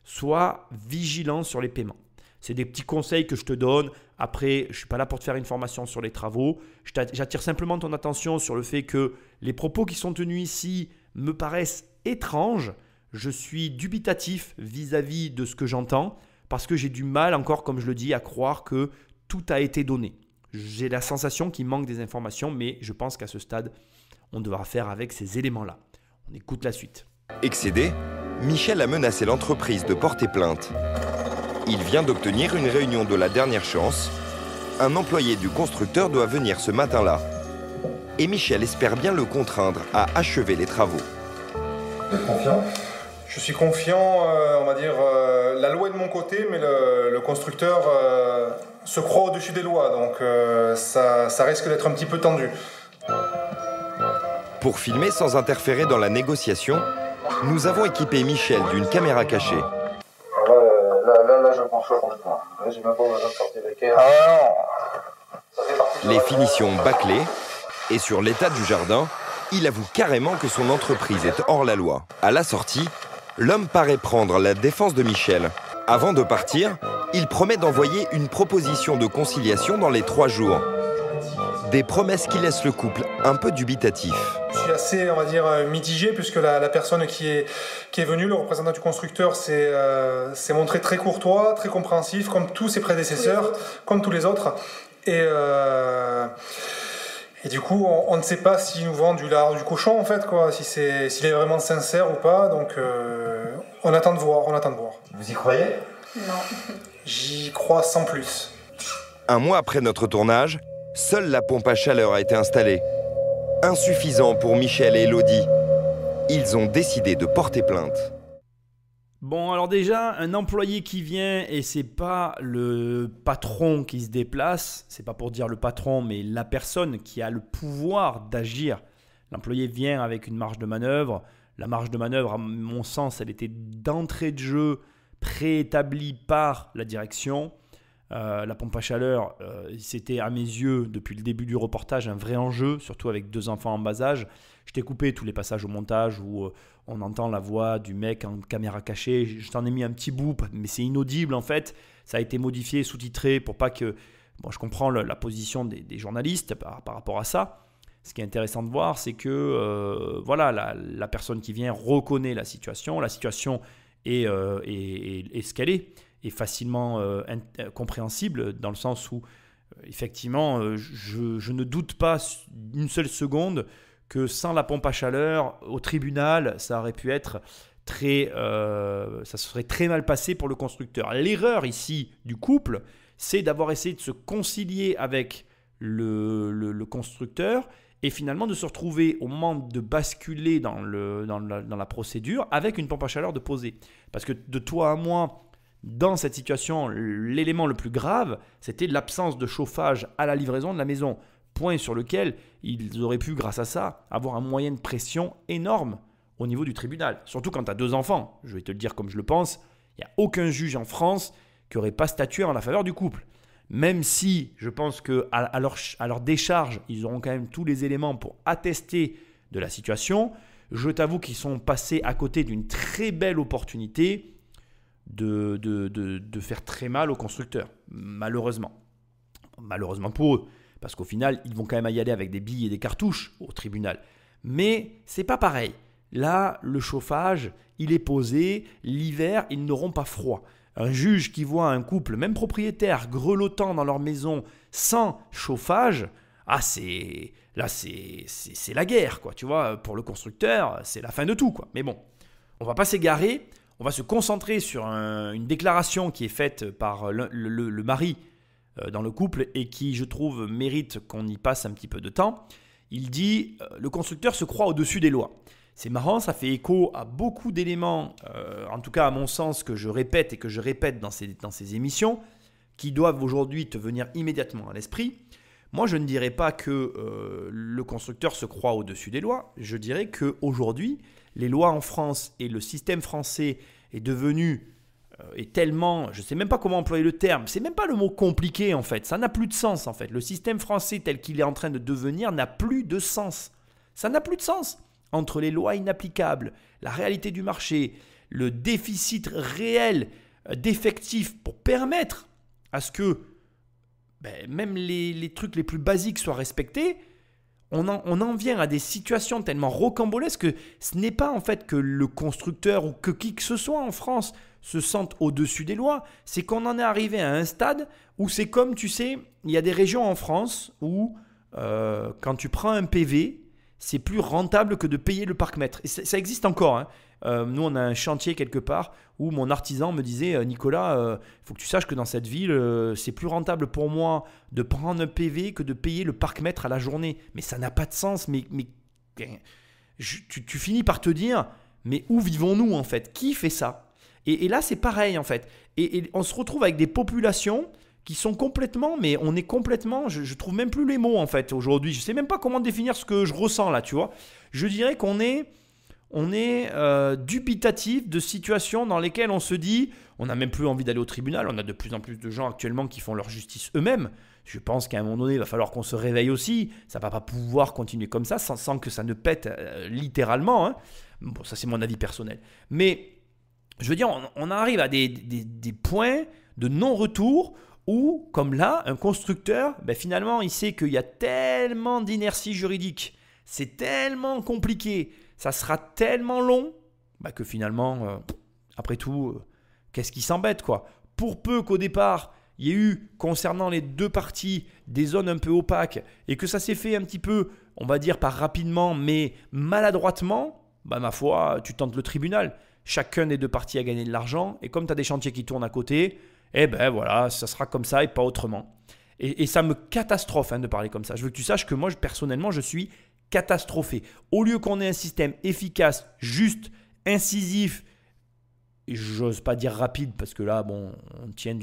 sois vigilant sur les paiements. C'est des petits conseils que je te donne. Après, je ne suis pas là pour te faire une formation sur les travaux. J'attire simplement ton attention sur le fait que les propos qui sont tenus ici me paraissent étranges. Je suis dubitatif vis-à-vis de ce que j'entends parce que j'ai du mal encore, comme je le dis, à croire que tout a été donné. J'ai la sensation qu'il manque des informations, mais je pense qu'à ce stade, on devra faire avec ces éléments-là. On écoute la suite. Excédé, Michel a menacé l'entreprise de porter plainte. Il vient d'obtenir une réunion de la dernière chance. Un employé du constructeur doit venir ce matin-là. Et Michel espère bien le contraindre à achever les travaux. Vous êtes confiant? Je suis confiant, on va dire, la loi est de mon côté, mais le constructeur se croit au-dessus des lois, donc ça risque d'être un petit peu tendu. Pour filmer sans interférer dans la négociation, nous avons équipé Michel d'une caméra cachée. Là, je prends chaud complètement. Là, j'ai même pas besoin de sortir d'équerre. Les finitions bâclées, et sur l'état du jardin, il avoue carrément que son entreprise est hors la loi. À la sortie, l'homme paraît prendre la défense de Michel. Avant de partir, il promet d'envoyer une proposition de conciliation dans les 3 jours. Des promesses qui laissent le couple un peu dubitatif. Je suis assez, on va dire, mitigé puisque la personne qui est venue, le représentant du constructeur, s'est montré très courtois, très compréhensif, comme tous ses prédécesseurs, comme tous les autres. Et du coup, on ne sait pas s'il nous vend du lard ou du cochon, en fait, quoi, s'il est vraiment sincère ou pas. Donc, on attend de voir, Vous y croyez? Non. J'y crois sans plus. Un mois après notre tournage, seule la pompe à chaleur a été installée. Insuffisant pour Michel et Elodie. Ils ont décidé de porter plainte. Bon, alors déjà, un employé qui vient et c'est pas le patron qui se déplace, c'est pas pour dire le patron, mais la personne qui a le pouvoir d'agir. L'employé vient avec une marge de manœuvre. La marge de manœuvre, à mon sens, elle était d'entrée de jeu préétablie par la direction. La pompe à chaleur, c'était à mes yeux, depuis le début du reportage, un vrai enjeu, surtout avec 2 enfants en bas âge. Je t'ai coupé tous les passages au montage où on entend la voix du mec en caméra cachée. Je t'en ai mis un petit bout, mais c'est inaudible en fait. Ça a été modifié, sous-titré pour pas que… Bon, je comprends la position des journalistes par rapport à ça. Ce qui est intéressant de voir, c'est que voilà, la personne qui vient reconnaît la situation. La situation est ce qu'elle est facilement compréhensible dans le sens où, effectivement, je ne doute pas une seule seconde que sans la pompe à chaleur, au tribunal, ça aurait pu être ça serait très mal passé pour le constructeur. L'erreur ici du couple, c'est d'avoir essayé de se concilier avec le constructeur et finalement de se retrouver au moment de basculer dans la procédure avec une pompe à chaleur de poser. Parce que de toi à moi, dans cette situation, l'élément le plus grave, c'était l'absence de chauffage à la livraison de la maison. Point sur lequel ils auraient pu, grâce à ça, avoir un moyen de pression énorme au niveau du tribunal. Surtout quand tu as 2 enfants. Je vais te le dire comme je le pense, il n'y a aucun juge en France qui n'aurait pas statué en la faveur du couple. Même si je pense qu'à leur décharge, ils auront quand même tous les éléments pour attester de la situation, je t'avoue qu'ils sont passés à côté d'une très belle opportunité de faire très mal aux constructeurs, malheureusement. Malheureusement pour eux, parce qu'au final, ils vont quand même y aller avec des billes et des cartouches au tribunal. Mais c'est pas pareil. Là, le chauffage, il est posé. L'hiver, ils n'auront pas froid. Un juge qui voit un couple, même propriétaire, grelottant dans leur maison sans chauffage, c'est la guerre, quoi. Tu vois, pour le constructeur, c'est la fin de tout, quoi. Mais bon, on va pas s'égarer. on va se concentrer sur une déclaration qui est faite par le mari dans le couple et qui, je trouve, mérite qu'on y passe un petit peu de temps. Il dit « Le constructeur se croit au-dessus des lois ». C'est marrant, ça fait écho à beaucoup d'éléments, en tout cas à mon sens, que je répète et que je répète dans ces émissions, qui doivent aujourd'hui te venir immédiatement à l'esprit. Moi, je ne dirais pas que le constructeur se croit au-dessus des lois. Je dirais qu'aujourd'hui, les lois en France et le système français est devenu est tellement, je ne sais même pas comment employer le terme, c'est même pas le mot compliqué en fait, ça n'a plus de sens en fait. Le système français tel qu'il est en train de devenir n'a plus de sens. Ça n'a plus de sens. Entre les lois inapplicables, la réalité du marché, le déficit réel d'effectifs pour permettre à ce que même les trucs les plus basiques soient respectés, on en vient à des situations tellement rocambolesques que ce n'est pas en fait que le constructeur ou que qui que ce soit en France se sente au-dessus des lois, c'est qu'on en est arrivé à un stade où c'est comme, tu sais, il y a des régions en France où quand tu prends un PV, c'est plus rentable que de payer le parc-mètre. Et ça existe encore. Hein. Nous, on a un chantier quelque part où mon artisan me disait « Nicolas, il faut que tu saches que dans cette ville, c'est plus rentable pour moi de prendre un PV que de payer le parc-mètre à la journée. » Mais ça n'a pas de sens. Tu finis par te dire « Mais où vivons-nous en fait ? Qui fait ça ?» Et là, c'est pareil en fait. Et on se retrouve avec des populations qui sont complètement, mais on est complètement, je trouve même plus les mots en fait aujourd'hui. Je sais même pas comment définir ce que je ressens là, tu vois. Je dirais qu'on est dubitatif de situations dans lesquelles on se dit, on n'a même plus envie d'aller au tribunal. On a de plus en plus de gens actuellement qui font leur justice eux-mêmes. Je pense qu'à un moment donné, il va falloir qu'on se réveille aussi. Ça va pas pouvoir continuer comme ça sans que ça ne pète littéralement. Hein. Bon, ça c'est mon avis personnel. Mais je veux dire, on arrive à des points de non-retour où, comme là, un constructeur, finalement, il sait qu'il y a tellement d'inertie juridique, c'est tellement compliqué, ça sera tellement long, que finalement, après tout, qu'est-ce qui s'embête quoi ? Pour peu qu'au départ, il y ait eu, concernant les deux parties, des zones un peu opaques, et que ça s'est fait un petit peu, on va dire, pas rapidement, mais maladroitement, ma foi, tu tentes le tribunal. Chacun des deux parties a gagné de l'argent, et comme tu as des chantiers qui tournent à côté, voilà, ça sera comme ça et pas autrement. Et ça me catastrophe de parler comme ça. Je veux que tu saches que moi, personnellement, je suis catastrophé. Au lieu qu'on ait un système efficace, juste, incisif, et j'ose pas dire rapide parce que là, on tient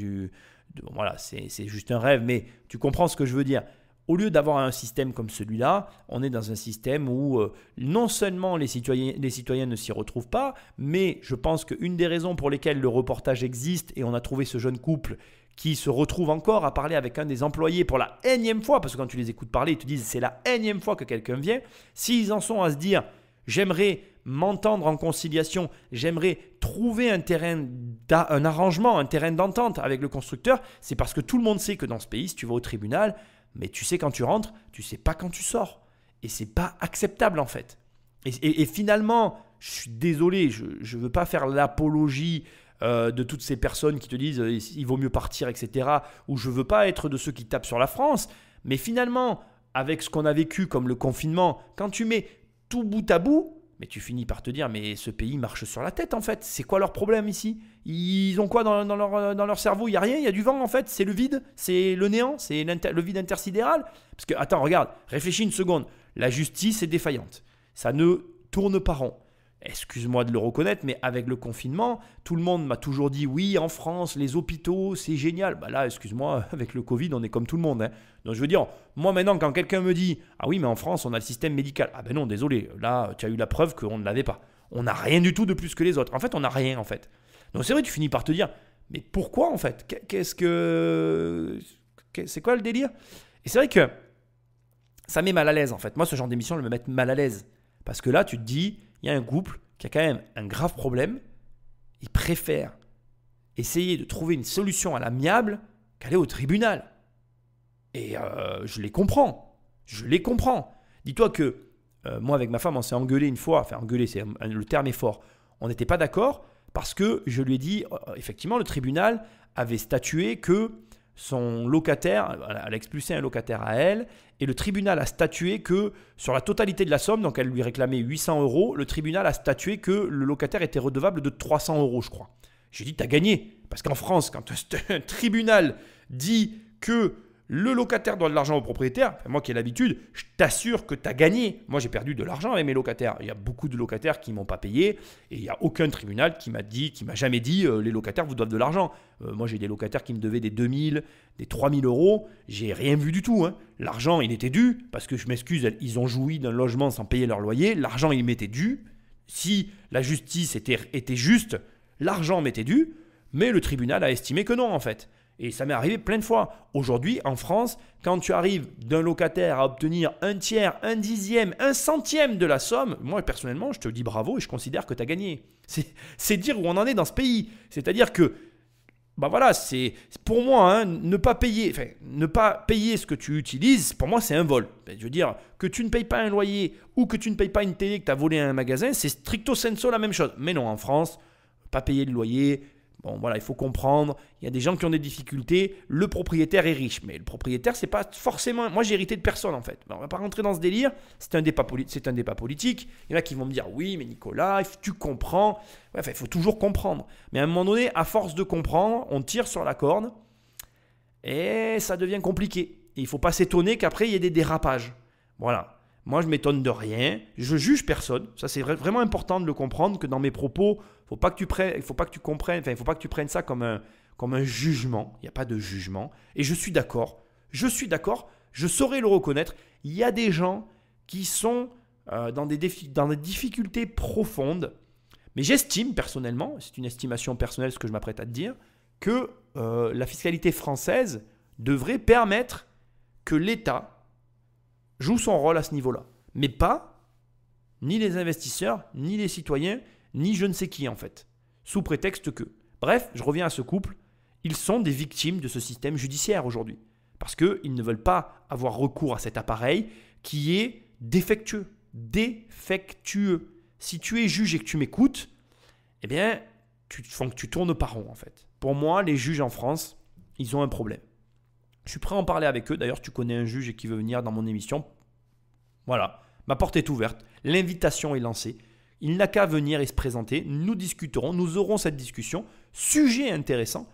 voilà, c'est juste un rêve, mais tu comprends ce que je veux dire. Au lieu d'avoir un système comme celui-là, on est dans un système où non seulement les citoyens ne s'y retrouvent pas, mais je pense qu'une des raisons pour lesquelles le reportage existe, et on a trouvé ce jeune couple qui se retrouve encore à parler avec un des employés pour la énième fois, parce que quand tu les écoutes parler, ils te disent c'est la énième fois que quelqu'un vient, s'ils en sont à se dire j'aimerais m'entendre en conciliation, j'aimerais trouver un arrangement, un terrain d'entente avec le constructeur, c'est parce que tout le monde sait que dans ce pays, si tu vas au tribunal, mais tu sais quand tu rentres, tu sais pas quand tu sors. Et c'est pas acceptable en fait. Et finalement, je suis désolé, je veux pas faire l'apologie de toutes ces personnes qui te disent il vaut mieux partir, etc. Ou je veux pas être de ceux qui tapent sur la France. Mais finalement, avec ce qu'on a vécu comme le confinement, quand tu mets tout bout à bout, mais tu finis par te dire mais ce pays marche sur la tête en fait. C'est quoi leur problème ici ? Ils ont quoi dans leur cerveau ? Il n'y a rien, il y a du vent en fait, c'est le vide, c'est le néant, c'est le vide intersidéral. Parce que, attends, regarde, réfléchis une seconde. La justice est défaillante. Ça ne tourne pas rond. Excuse-moi de le reconnaître, mais avec le confinement, tout le monde m'a toujours dit oui, en France, les hôpitaux, c'est génial. Là, excuse-moi, avec le Covid, on est comme tout le monde. Hein. Donc, je veux dire, moi maintenant, quand quelqu'un me dit ah oui, mais en France, on a le système médical. Ah ben non, désolé, là, tu as eu la preuve qu'on ne l'avait pas. On n'a rien du tout de plus que les autres. En fait, on n'a rien, en fait. Donc, c'est vrai, tu finis par te dire mais pourquoi, en fait ? C'est quoi le délire ? Et c'est vrai que ça met mal à l'aise, en fait. Moi, ce genre d'émission, me met mal à l'aise. Parce que là, tu te dis il y a un couple qui a quand même un grave problème, il préfère essayer de trouver une solution à l'amiable qu'aller au tribunal. Et je les comprends. Dis-toi que moi, avec ma femme, on s'est engueulé une fois. Enfin, engueulé, le terme est fort. On n'était pas d'accord parce que je lui ai dit, effectivement, le tribunal avait statué que son locataire, elle a expulsé un locataire à elle, et le tribunal a statué que sur la totalité de la somme, donc elle lui réclamait 800 €, le tribunal a statué que le locataire était redevable de 300 €, je crois. J'ai dit, t'as gagné. Parce qu'en France, quand un tribunal dit que le locataire doit de l'argent au propriétaire, moi qui ai l'habitude, je t'assure que tu as gagné. Moi, j'ai perdu de l'argent avec mes locataires. Il y a beaucoup de locataires qui ne m'ont pas payé et il n'y a aucun tribunal qui m'a jamais dit les locataires vous doivent de l'argent. Moi, j'ai des locataires qui me devaient des 2000, des 3000 €. J'ai rien vu du tout. Hein. L'argent, il était dû parce que je m'excuse, ils ont joui d'un logement sans payer leur loyer. L'argent, il m'était dû. Si la justice était juste, l'argent m'était dû. Mais le tribunal a estimé que non, en fait. Et ça m'est arrivé plein de fois. Aujourd'hui, en France, quand tu arrives d'un locataire à obtenir un tiers, un dixième, un centième de la somme, moi personnellement, je te dis bravo et je considère que tu as gagné. C'est dire où on en est dans ce pays. C'est-à-dire que, bah voilà, c'est pour moi, hein, ne pas payer ce que tu utilises, pour moi, c'est un vol. Je veux dire, que tu ne payes pas un loyer ou que tu ne payes pas une télé que tu as volé à un magasin, c'est stricto sensu la même chose. Mais non, en France, pas payer le loyer. Bon, voilà, il faut comprendre. Il y a des gens qui ont des difficultés. Le propriétaire est riche. Mais le propriétaire, c'est pas forcément. Moi, j'ai hérité de personne, en fait. On ne va pas rentrer dans ce délire. C'est un débat politique. Il y en a qui vont me dire oui, mais Nicolas, tu comprends. Ouais, il faut toujours comprendre. Mais à un moment donné, à force de comprendre, on tire sur la corde et ça devient compliqué. Et il ne faut pas s'étonner qu'après, il y ait des dérapages. Voilà. Moi, je ne m'étonne de rien. Je juge personne. Ça, c'est vraiment important de le comprendre que dans mes propos, il ne faut pas que tu prennes ça comme un jugement. Il n'y a pas de jugement. Et je suis d'accord. Je saurais le reconnaître. Il y a des gens qui sont dans des difficultés profondes. Mais j'estime personnellement, c'est une estimation personnelle ce que je m'apprête à te dire, que la fiscalité française devrait permettre que l'État joue son rôle à ce niveau-là. Mais pas ni les investisseurs, ni les citoyens, ni je ne sais qui en fait. Sous prétexte que. Bref, je reviens à ce couple. Ils sont des victimes de ce système judiciaire aujourd'hui. Parce qu'ils ne veulent pas avoir recours à cet appareil qui est défectueux. Défectueux. Si tu es juge et que tu m'écoutes, eh bien, tu tournes pas rond en fait. Pour moi, les juges en France, ils ont un problème. Je suis prêt à en parler avec eux. D'ailleurs, si tu connais un juge et qui veut venir dans mon émission, voilà, ma porte est ouverte. L'invitation est lancée. Il n'a qu'à venir et se présenter. Nous discuterons, nous aurons cette discussion. Sujet intéressant,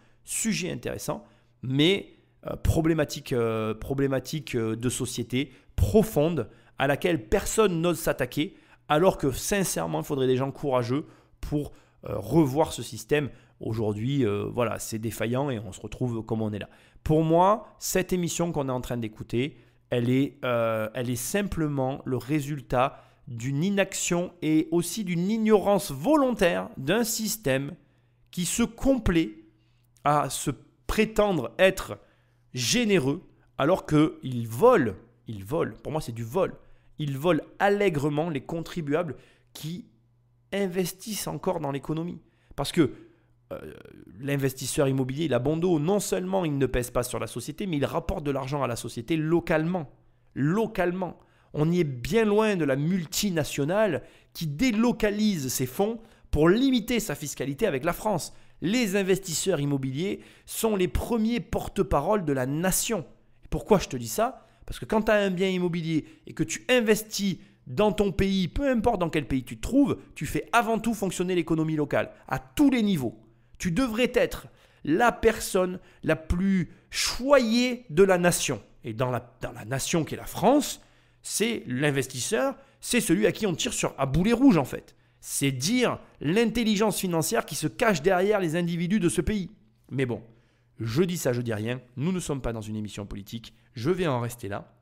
mais problématique de société profonde à laquelle personne n'ose s'attaquer, alors que sincèrement, il faudrait des gens courageux pour revoir ce système. Aujourd'hui, voilà, c'est défaillant et on se retrouve comme on est là. Pour moi, cette émission qu'on est en train d'écouter, elle est simplement le résultat d'une inaction et aussi d'une ignorance volontaire d'un système qui se complaît à se prétendre être généreux alors qu'il vole. Pour moi, c'est du vol. Il vole allègrement les contribuables qui investissent encore dans l'économie. Parce que l'investisseur immobilier, il a bon dos. Non seulement il ne pèse pas sur la société, mais il rapporte de l'argent à la société localement. Localement. On y est bien loin de la multinationale qui délocalise ses fonds pour limiter sa fiscalité avec la France. Les investisseurs immobiliers sont les premiers porte-parole de la nation. Pourquoi je te dis ça ? Parce que quand tu as un bien immobilier et que tu investis dans ton pays, peu importe dans quel pays tu te trouves, tu fais avant tout fonctionner l'économie locale à tous les niveaux. Tu devrais être la personne la plus choyée de la nation. Et dans la nation qui est la France, c'est l'investisseur, c'est celui à qui on tire à boulet rouge en fait. C'est dire l'intelligence financière qui se cache derrière les individus de ce pays. Mais bon, je dis ça, je dis rien. Nous ne sommes pas dans une émission politique. Je vais en rester là.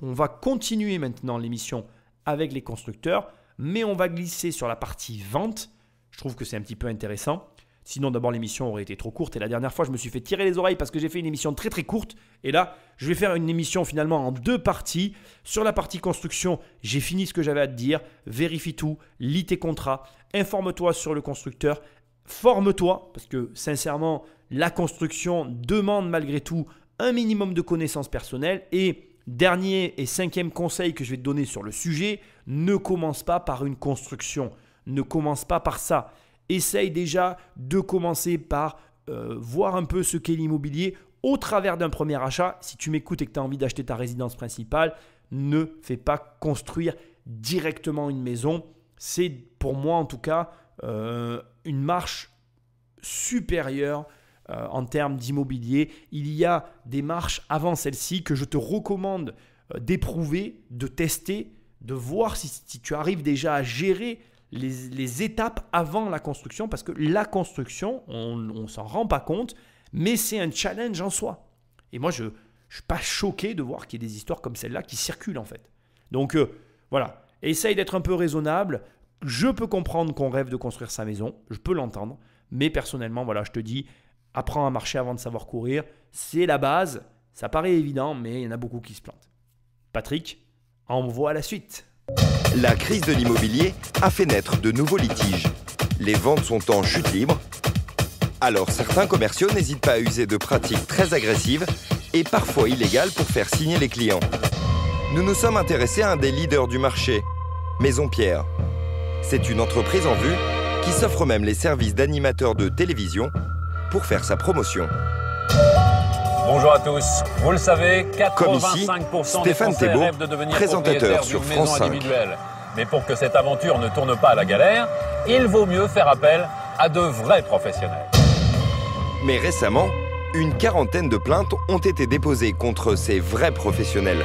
On va continuer maintenant l'émission avec les constructeurs, mais on va glisser sur la partie vente. Je trouve que c'est un petit peu intéressant. Sinon, d'abord, l'émission aurait été trop courte. Et la dernière fois, je me suis fait tirer les oreilles parce que j'ai fait une émission très très courte. Et là, je vais faire une émission finalement en 2 parties. Sur la partie construction, j'ai fini ce que j'avais à te dire. Vérifie tout, lis tes contrats, informe-toi sur le constructeur, forme-toi. Parce que sincèrement, la construction demande malgré tout un minimum de connaissances personnelles. Et dernier et 5e conseil que je vais te donner sur le sujet, ne commence pas par une construction. Ne commence pas par ça. Essaye déjà de commencer par voir un peu ce qu'est l'immobilier au travers d'un premier achat. Si tu m'écoutes et que tu as envie d'acheter ta résidence principale, ne fais pas construire directement une maison. C'est pour moi en tout cas une marche supérieure en termes d'immobilier. Il y a des marches avant celle-ci que je te recommande d'éprouver, de tester, de voir si tu arrives déjà à gérer les étapes avant la construction, parce que la construction, on ne s'en rend pas compte, mais c'est un challenge en soi. Et moi, je ne suis pas choqué de voir qu'il y ait des histoires comme celle-là qui circulent en fait. Donc voilà, essaye d'être un peu raisonnable. Je peux comprendre qu'on rêve de construire sa maison, je peux l'entendre, mais personnellement, voilà, je te dis, apprends à marcher avant de savoir courir. C'est la base, ça paraît évident, mais il y en a beaucoup qui se plantent. Patrick, envoie la suite. La crise de l'immobilier a fait naître de nouveaux litiges. Les ventes sont en chute libre. Alors certains commerciaux n'hésitent pas à user de pratiques très agressives et parfois illégales pour faire signer les clients. Nous nous sommes intéressés à un des leaders du marché, Maison Pierre. C'est une entreprise en vue qui s'offre même les services d'animateur de télévision pour faire sa promotion. Bonjour à tous. Vous le savez, 85% Comme ici, des Stéphane Français Thébault, rêvent de devenir présentateur propriétaires sur d'une maison France 5. individuelle. Mais pour que cette aventure ne tourne pas à la galère, il vaut mieux faire appel à de vrais professionnels. Mais récemment, une quarantaine de plaintes ont été déposées contre ces vrais professionnels.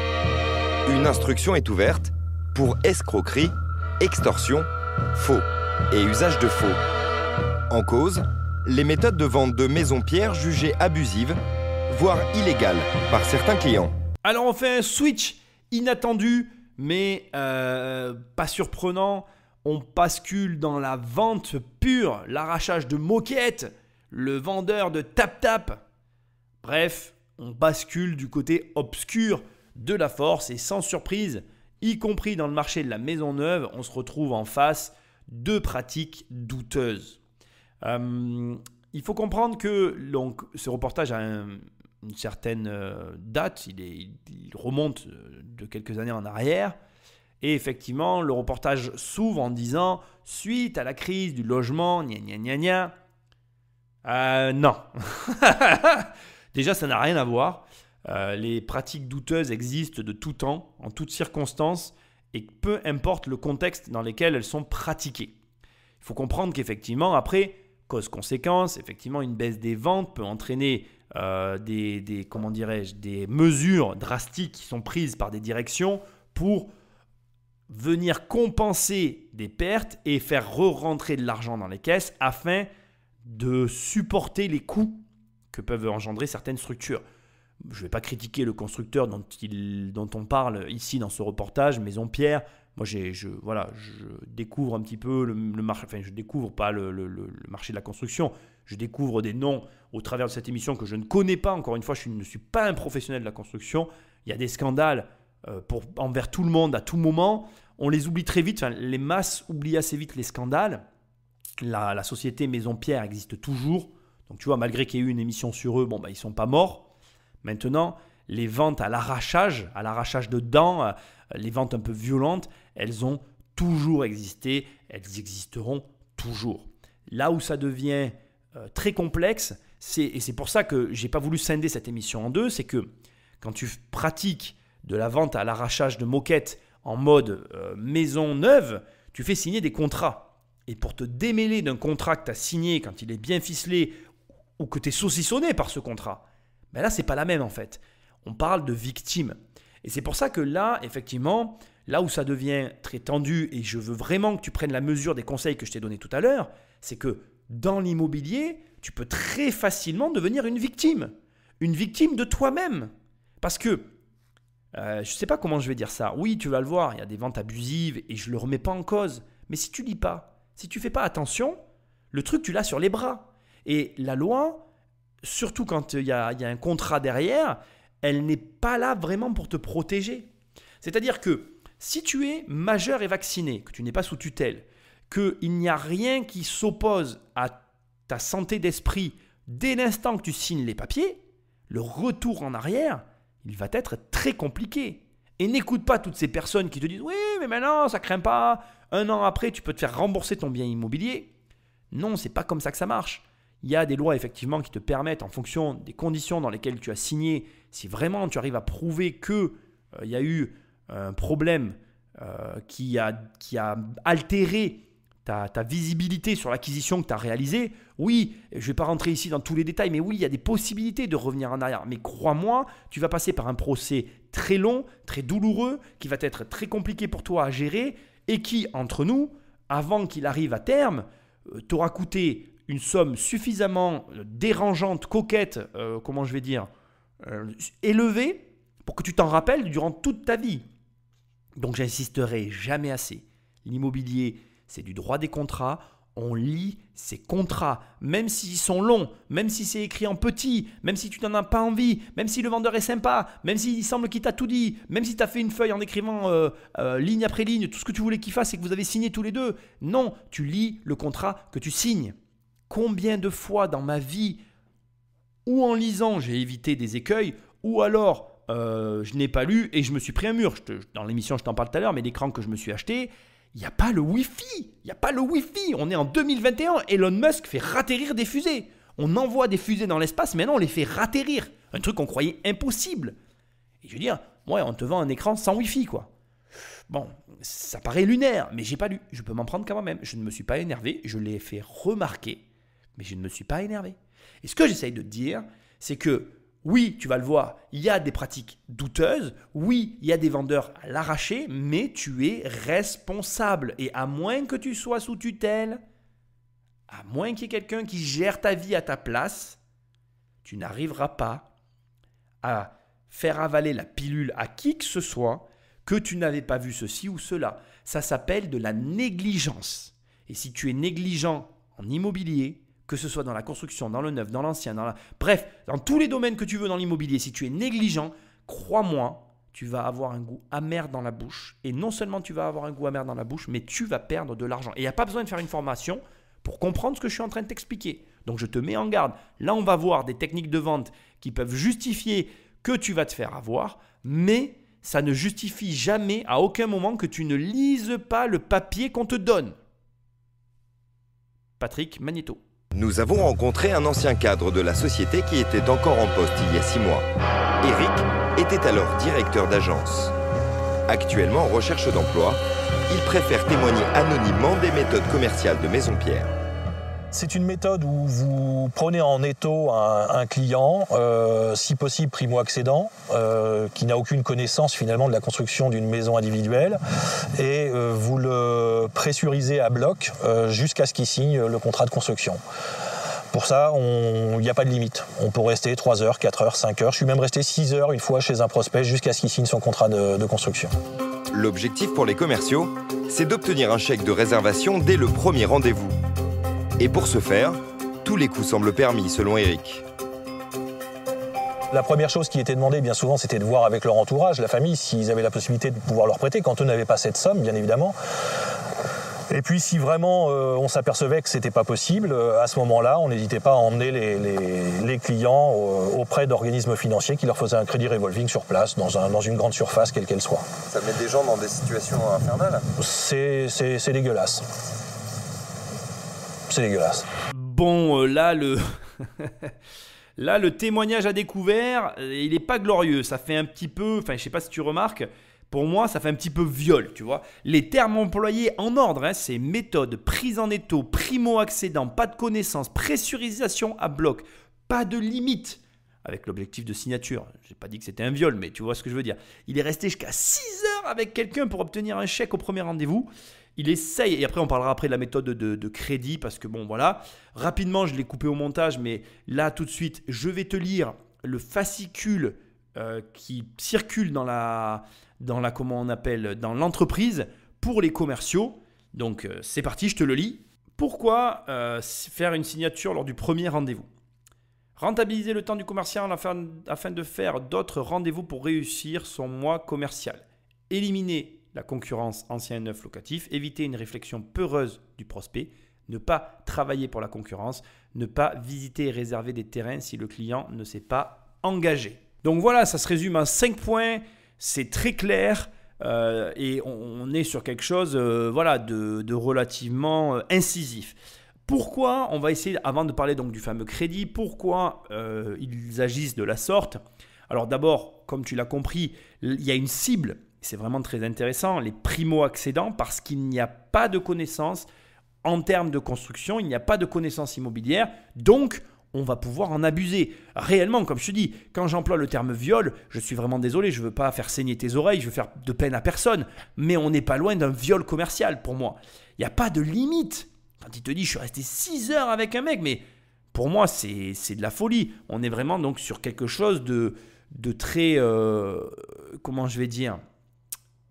Une instruction est ouverte pour escroquerie, extorsion, faux et usage de faux. En cause, les méthodes de vente de Maison Pierre jugées abusives, voire illégales par certains clients. Alors on fait un switch inattendu, mais pas surprenant. On bascule dans la vente pure, l'arrachage de moquettes, le vendeur de tap-tap. Bref, on bascule du côté obscur de la force et sans surprise, y compris dans le marché de la maison neuve, on se retrouve en face de pratiques douteuses. Il faut comprendre que donc, ce reportage a une certaine date, il remonte de quelques années en arrière. Et effectivement, le reportage s'ouvre en disant « Suite à la crise du logement, gna gna gna gna ». Non. Déjà, ça n'a rien à voir. Les pratiques douteuses existent de tout temps, en toutes circonstances, et peu importe le contexte dans lequel elles sont pratiquées. Il faut comprendre qu'effectivement, après, cause-conséquence, effectivement, une baisse des ventes peut entraîner des mesures drastiques qui sont prises par des directions pour venir compenser des pertes et faire re-rentrer de l'argent dans les caisses afin de supporter les coûts que peuvent engendrer certaines structures. Je ne vais pas critiquer le constructeur dont on parle ici dans ce reportage, Maison Pierre. Moi, je découvre un petit peu le marché, enfin, je découvre pas le marché de la construction. Je découvre des noms au travers de cette émission que je ne connais pas. Encore une fois, je ne suis pas un professionnel de la construction. Il y a des scandales envers tout le monde à tout moment. On les oublie très vite. Enfin, les masses oublient assez vite les scandales. La société Maison Pierre existe toujours. Donc, tu vois, malgré qu'il y ait eu une émission sur eux, ils ne sont pas morts. Maintenant, les ventes à l'arrachage de dents, les ventes un peu violentes, elles ont toujours existé, elles existeront toujours. Là où ça devient très complexe, et c'est pour ça que je n'ai pas voulu scinder cette émission en deux, c'est que quand tu pratiques de la vente à l'arrachage de moquettes en mode maison neuve, tu fais signer des contrats. Et pour te démêler d'un contrat que tu as signé quand il est bien ficelé ou que tu es saucissonné par ce contrat, ben là, ce n'est pas la même en fait. On parle de victime. Et c'est pour ça que là, effectivement, là où ça devient très tendu, et je veux vraiment que tu prennes la mesure des conseils que je t'ai donnés tout à l'heure, c'est que dans l'immobilier, tu peux très facilement devenir une victime de toi-même. Parce que, je ne sais pas comment je vais dire ça. Oui, tu vas le voir, il y a des ventes abusives et je ne le remets pas en cause. Mais si tu lis pas, si tu ne fais pas attention, le truc, tu l'as sur les bras. Et la loi, surtout quand il y a un contrat derrière, elle n'est pas là vraiment pour te protéger. C'est-à-dire que si tu es majeur et vacciné, que tu n'es pas sous tutelle, qu'il n'y a rien qui s'oppose à ta santé d'esprit dès l'instant que tu signes les papiers, le retour en arrière, il va être très compliqué. Et n'écoute pas toutes ces personnes qui te disent « Oui, mais maintenant, ça ne craint pas. Un an après, tu peux te faire rembourser ton bien immobilier. » Non, ce n'est pas comme ça que ça marche. Il y a des lois effectivement qui te permettent, en fonction des conditions dans lesquelles tu as signé, si vraiment tu arrives à prouver qu'il y a eu un problème qui a altéré ta visibilité sur l'acquisition que tu as réalisée, oui, je ne vais pas rentrer ici dans tous les détails, mais oui, il y a des possibilités de revenir en arrière. Mais crois-moi, tu vas passer par un procès très long, très douloureux, qui va être très compliqué pour toi à gérer et qui, entre nous, avant qu'il arrive à terme, t'aura coûté une somme suffisamment dérangeante, coquette, élevée, pour que tu t'en rappelles durant toute ta vie. Donc, j'insisterai jamais assez. L'immobilier, c'est du droit des contrats. On lit ces contrats, même s'ils sont longs, même si c'est écrit en petit, même si tu n'en as pas envie, même si le vendeur est sympa, même s'il semble qu'il t'a tout dit, même si tu as fait une feuille en écrivant ligne après ligne, tout ce que tu voulais qu'il fasse et que vous avez signé tous les deux. Non, tu lis le contrat que tu signes. Combien de fois dans ma vie, ou en lisant, j'ai évité des écueils, ou alors je n'ai pas lu et je me suis pris un mur. Dans l'émission, je t'en parle tout à l'heure, mais l'écran que je me suis acheté, il n'y a pas le Wi-Fi. Il n'y a pas le Wi-Fi. On est en 2021. Elon Musk fait ratterrir des fusées. On envoie des fusées dans l'espace. Maintenant, on les fait ratterrir. Un truc qu'on croyait impossible. Et je veux dire, ouais, on te vend un écran sans Wi-Fi, quoi. Bon, ça paraît lunaire, mais j'ai pas lu. Je peux m'en prendre qu'à moi-même. Je ne me suis pas énervé. Je l'ai fait remarquer, mais je ne me suis pas énervé. Et ce que j'essaye de te dire, c'est que oui, tu vas le voir, il y a des pratiques douteuses, oui, il y a des vendeurs à l'arraché, mais tu es responsable. Et à moins que tu sois sous tutelle, à moins qu'il y ait quelqu'un qui gère ta vie à ta place, tu n'arriveras pas à faire avaler la pilule à qui que ce soit que tu n'avais pas vu ceci ou cela. Ça s'appelle de la négligence. Et si tu es négligent en immobilier, que ce soit dans la construction, dans le neuf, dans l'ancien, bref, dans tous les domaines que tu veux dans l'immobilier, si tu es négligent, crois-moi, tu vas avoir un goût amer dans la bouche. Et non seulement tu vas avoir un goût amer dans la bouche, mais tu vas perdre de l'argent. Et il n'y a pas besoin de faire une formation pour comprendre ce que je suis en train de t'expliquer. Donc je te mets en garde. Là, on va voir des techniques de vente qui peuvent justifier que tu vas te faire avoir, mais ça ne justifie jamais, à aucun moment, que tu ne lises pas le papier qu'on te donne. Patrick Magnéto. Nous avons rencontré un ancien cadre de la société qui était encore en poste il y a 6 mois. Eric était alors directeur d'agence. Actuellement en recherche d'emploi, il préfère témoigner anonymement des méthodes commerciales de Maison Pierre. C'est une méthode où vous prenez en étau un client, si possible primo-accédant, qui n'a aucune connaissance finalement de la construction d'une maison individuelle, et vous le pressurisez à bloc jusqu'à ce qu'il signe le contrat de construction. Pour ça, il n'y a pas de limite. On peut rester 3 heures, 4 heures, 5 heures. Je suis même resté 6 heures une fois chez un prospect jusqu'à ce qu'il signe son contrat de construction. L'objectif pour les commerciaux, c'est d'obtenir un chèque de réservation dès le premier rendez-vous. Et pour ce faire, tous les coups semblent permis selon Eric. La première chose qui était demandée bien souvent, c'était de voir avec leur entourage, la famille, s'ils avaient la possibilité de pouvoir leur prêter, quand eux n'avaient pas cette somme, bien évidemment. Et puis si vraiment on s'apercevait que ce n'était pas possible, à ce moment-là, on n'hésitait pas à emmener les clients auprès d'organismes financiers qui leur faisaient un crédit revolving sur place, dans une grande surface, quelle qu'elle soit. Ça met des gens dans des situations infernales. C'est dégueulasse. C'est dégueulasse. Bon, là, le témoignage à découvert, il n'est pas glorieux. Ça fait un petit peu, je ne sais pas si tu remarques, pour moi, ça fait un petit peu viol, tu vois. Les termes employés en ordre, c'est méthode, prise en étau, primo-accédant, pas de connaissance, pressurisation à bloc, pas de limite. Avec l'objectif de signature. Je n'ai pas dit que c'était un viol, mais tu vois ce que je veux dire. Il est resté jusqu'à 6 heures avec quelqu'un pour obtenir un chèque au premier rendez-vous. Il essaye, et après on parlera après de la méthode de crédit, parce que bon voilà, rapidement je l'ai coupé au montage, mais là tout de suite, je vais te lire le fascicule qui circule dans l'entreprise pour les commerciaux. Donc c'est parti, je te le lis. Pourquoi faire une signature lors du premier rendez-vous ? Rentabiliser le temps du commercial afin de faire d'autres rendez-vous pour réussir son mois commercial. Éliminer la concurrence ancien et neuf locatif, éviter une réflexion peureuse du prospect, ne pas travailler pour la concurrence, ne pas visiter et réserver des terrains si le client ne s'est pas engagé. Donc voilà, ça se résume en 5 points, c'est très clair et on est sur quelque chose de relativement incisif. Pourquoi, on va essayer, avant de parler donc du fameux crédit, pourquoi ils agissent de la sorte? Alors d'abord, comme tu l'as compris, il y a une cible, c'est vraiment très intéressant, les primo-accédants, parce qu'il n'y a pas de connaissances en termes de construction, il n'y a pas de connaissances immobilières, donc on va pouvoir en abuser. Réellement, comme je te dis, quand j'emploie le terme viol, je suis vraiment désolé, je ne veux pas faire saigner tes oreilles, je veux faire de peine à personne, mais on n'est pas loin d'un viol commercial pour moi. Il n'y a pas de limite. Quand il te dit, je suis resté 6 heures avec un mec, mais pour moi, c'est de la folie. On est vraiment donc sur quelque chose de très, comment je vais dire,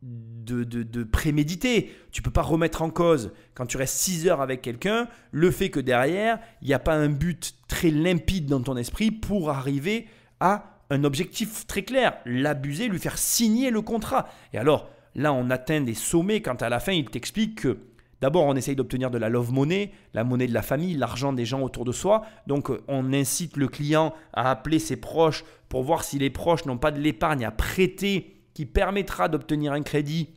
de prémédité. Tu ne peux pas remettre en cause, quand tu restes 6 heures avec quelqu'un, le fait que derrière, il n'y a pas un but très limpide dans ton esprit pour arriver à un objectif très clair. L'abuser, lui faire signer le contrat. Et alors, là, on atteint des sommets quand à la fin, il t'explique que d'abord, on essaye d'obtenir de la love money, la monnaie de la famille, l'argent des gens autour de soi. Donc, on incite le client à appeler ses proches pour voir si les proches n'ont pas de l'épargne à prêter qui permettra d'obtenir un crédit.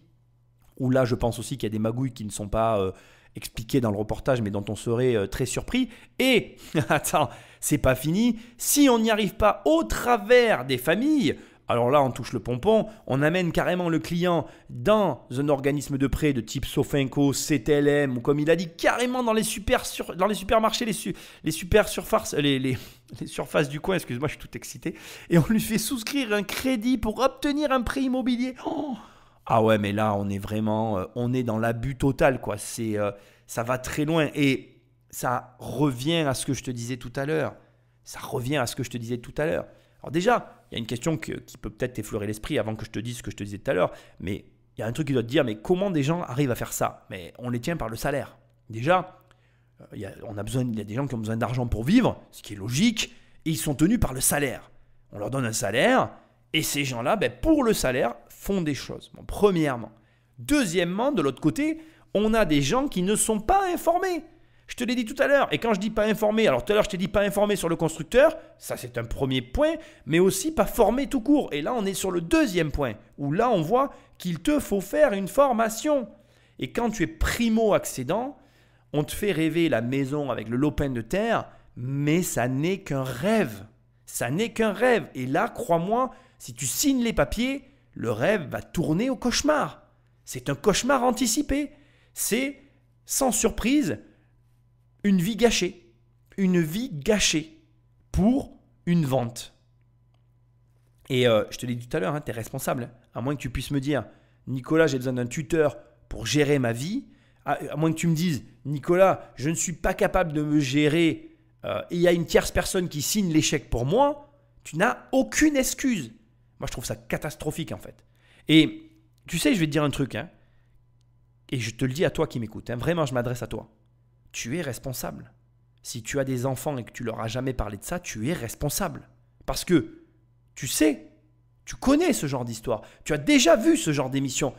Ou là, je pense aussi qu'il y a des magouilles qui ne sont pas expliquées dans le reportage, mais dont on serait très surpris. Et, attends, c'est pas fini. Si on n'y arrive pas au travers des familles, alors là, on touche le pompon, on amène carrément le client dans un organisme de prêt de type Sofinco, CTLM, ou comme il a dit, carrément dans les supermarchés, les super surfaces, les surfaces du coin, excuse-moi, je suis tout excité, et on lui fait souscrire un crédit pour obtenir un prêt immobilier. Oh, ah ouais, mais là, on est vraiment, on est dans l'abus total, quoi. Ça va très loin, et ça revient à ce que je te disais tout à l'heure. Alors déjà, il y a une question qui peut peut-être t'effleurer l'esprit avant que je te dise ce que je te disais tout à l'heure, mais il y a un truc qui doit te dire, mais comment des gens arrivent à faire ça? Mais on les tient par le salaire. Déjà, il y a des gens qui ont besoin d'argent pour vivre, ce qui est logique, et ils sont tenus par le salaire. On leur donne un salaire, et ces gens-là, pour le salaire, font des choses. Bon, premièrement. Deuxièmement, de l'autre côté, on a des gens qui ne sont pas informés. Je te l'ai dit tout à l'heure, et quand je dis pas informé, alors tout à l'heure je t'ai dit pas informé sur le constructeur, ça c'est un premier point, mais aussi pas formé tout court. Et là on est sur le deuxième point, où là on voit qu'il te faut faire une formation. Et quand tu es primo-accédant, on te fait rêver la maison avec le lopin de terre, mais ça n'est qu'un rêve. Ça n'est qu'un rêve. Et là, crois-moi, si tu signes les papiers, le rêve va tourner au cauchemar. C'est un cauchemar anticipé. C'est, sans surprise, une vie gâchée pour une vente. Et je te l'ai dit tout à l'heure, tu es responsable. À moins que tu puisses me dire, Nicolas, j'ai besoin d'un tuteur pour gérer ma vie. À moins que tu me dises, Nicolas, je ne suis pas capable de me gérer et il y a une tierce personne qui signe l'échec pour moi, tu n'as aucune excuse. Moi, je trouve ça catastrophique en fait. Et tu sais, je vais te dire un truc, et je te le dis à toi qui m'écoutes, vraiment, je m'adresse à toi. Tu es responsable. Si tu as des enfants et que tu leur as jamais parlé de ça, tu es responsable. Parce que tu sais, tu connais ce genre d'histoire. Tu as déjà vu ce genre d'émission.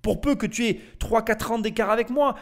Pour peu que tu aies 3-4 ans d'écart avec moi.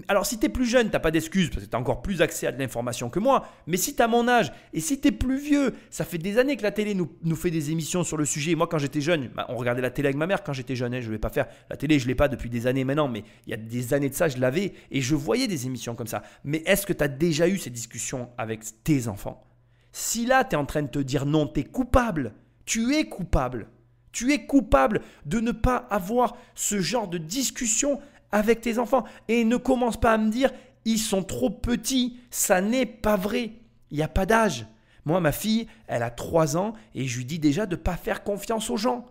Alors si tu es plus jeune, tu n'as pas d'excuses parce que tu as encore plus accès à de l'information que moi. Mais si tu as mon âge et si tu es plus vieux, ça fait des années que la télé nous fait des émissions sur le sujet. Moi quand j'étais jeune, on regardait la télé avec ma mère quand j'étais jeune. Je ne vais pas faire la télé, je ne l'ai pas depuis des années maintenant. Mais il y a des années de ça, je l'avais et je voyais des émissions comme ça. Mais est-ce que tu as déjà eu ces discussions avec tes enfants? Si là tu es en train de te dire non, tu es coupable. Tu es coupable. Tu es coupable de ne pas avoir ce genre de discussion avec tes enfants. Et ne commence pas à me dire, ils sont trop petits. Ça n'est pas vrai. Il n'y a pas d'âge. Moi, ma fille, elle a 3 ans et je lui dis déjà de ne pas faire confiance aux gens.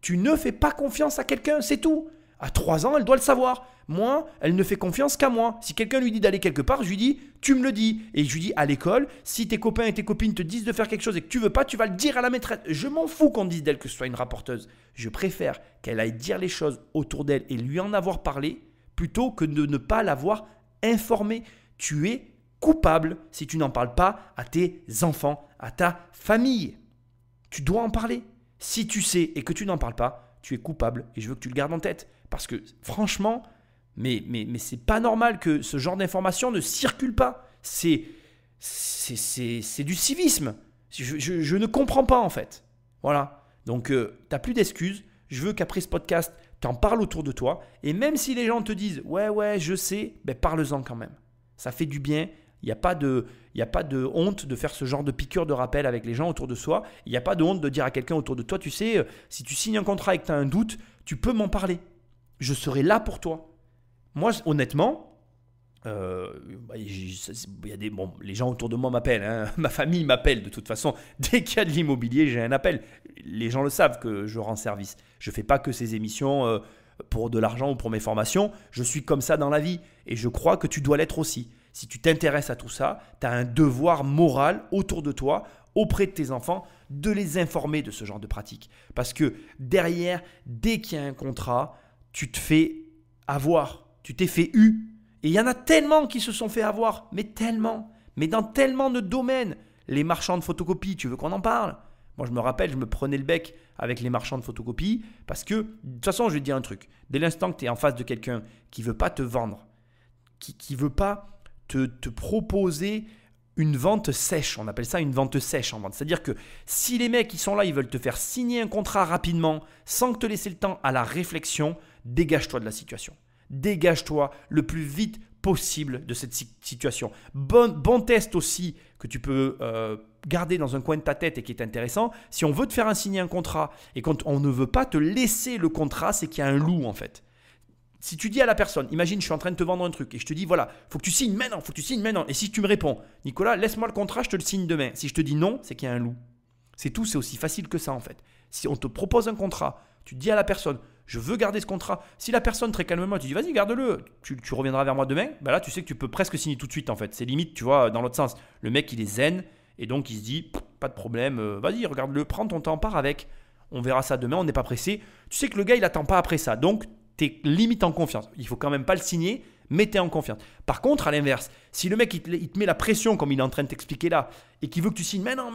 Tu ne fais pas confiance à quelqu'un, c'est tout. À 3 ans, elle doit le savoir. Moi, elle ne fait confiance qu'à moi. Si quelqu'un lui dit d'aller quelque part, je lui dis, tu me le dis. Et je lui dis, à l'école, si tes copains et tes copines te disent de faire quelque chose et que tu veux pas, tu vas le dire à la maîtresse. Je m'en fous qu'on dise d'elle que ce soit une rapporteuse. Je préfère qu'elle aille dire les choses autour d'elle et lui en avoir parlé plutôt que de ne pas l'avoir informée. Tu es coupable si tu n'en parles pas à tes enfants, à ta famille. Tu dois en parler. Si tu sais et que tu n'en parles pas, tu es coupable et je veux que tu le gardes en tête. Parce que franchement, mais c'est pas normal que ce genre d'information ne circule pas. C'est du civisme. Je ne comprends pas en fait. Voilà. Donc, tu n'as plus d'excuses. Je veux qu'après ce podcast, tu en parles autour de toi. Et même si les gens te disent « Ouais, je sais », parle-en quand même. Ça fait du bien. Il n'y a pas de honte de faire ce genre de piqûre de rappel avec les gens autour de soi. Il n'y a pas de honte de dire à quelqu'un autour de toi, tu sais, si tu signes un contrat et que tu as un doute, tu peux m'en parler. Je serai là pour toi. Moi, honnêtement, les gens autour de moi m'appellent. Hein. Ma famille m'appelle de toute façon. Dès qu'il y a de l'immobilier, j'ai un appel. Les gens le savent que je rends service. Je ne fais pas que ces émissions pour de l'argent ou pour mes formations. Je suis comme ça dans la vie et je crois que tu dois l'être aussi. Si tu t'intéresses à tout ça, tu as un devoir moral autour de toi, auprès de tes enfants, de les informer de ce genre de pratique. Parce que derrière, dès qu'il y a un contrat, tu te fais avoir, tu t'es fait eu. Et il y en a tellement qui se sont fait avoir, mais dans tellement de domaines. Les marchands de photocopies, tu veux qu'on en parle ? Moi, je me rappelle, je me prenais le bec avec les marchands de photocopies parce que, de toute façon, je vais te dire un truc. Dès l'instant que tu es en face de quelqu'un qui ne veut pas te vendre, qui ne veut pas te proposer une vente sèche, on appelle ça une vente sèche en vente. C'est-à-dire que si les mecs qui sont là, ils veulent te faire signer un contrat rapidement sans te laisser le temps à la réflexion, dégage-toi de la situation. Dégage-toi le plus vite possible de cette situation. Bon test aussi que tu peux garder dans un coin de ta tête et qui est intéressant. Si on veut te faire signer un contrat et qu'on ne veut pas te laisser le contrat, c'est qu'il y a un loup en fait. Si tu dis à la personne, imagine je suis en train de te vendre un truc et je te dis voilà, faut que tu signes maintenant, Et si tu me réponds, Nicolas, laisse-moi le contrat, je te le signe demain. Si je te dis non, c'est qu'il y a un loup. C'est tout, c'est aussi facile que ça en fait. Si on te propose un contrat, tu dis à la personne, je veux garder ce contrat. Si la personne très calmement, tu dis vas-y garde-le, tu reviendras vers moi demain, là tu sais que tu peux presque signer tout de suite en fait. C'est limite, tu vois, dans l'autre sens. Le mec il est zen et donc il se dit pas de problème, vas-y regarde-le, prends ton temps, pars avec. On verra ça demain, on n'est pas pressé. Tu sais que le gars il attend pas après ça, donc tu es limite en confiance. Il faut quand même pas le signer, mais tu es en confiance. Par contre, à l'inverse, si le mec il te met la pression comme il est en train de t'expliquer là et qu'il veut que tu signes maintenant,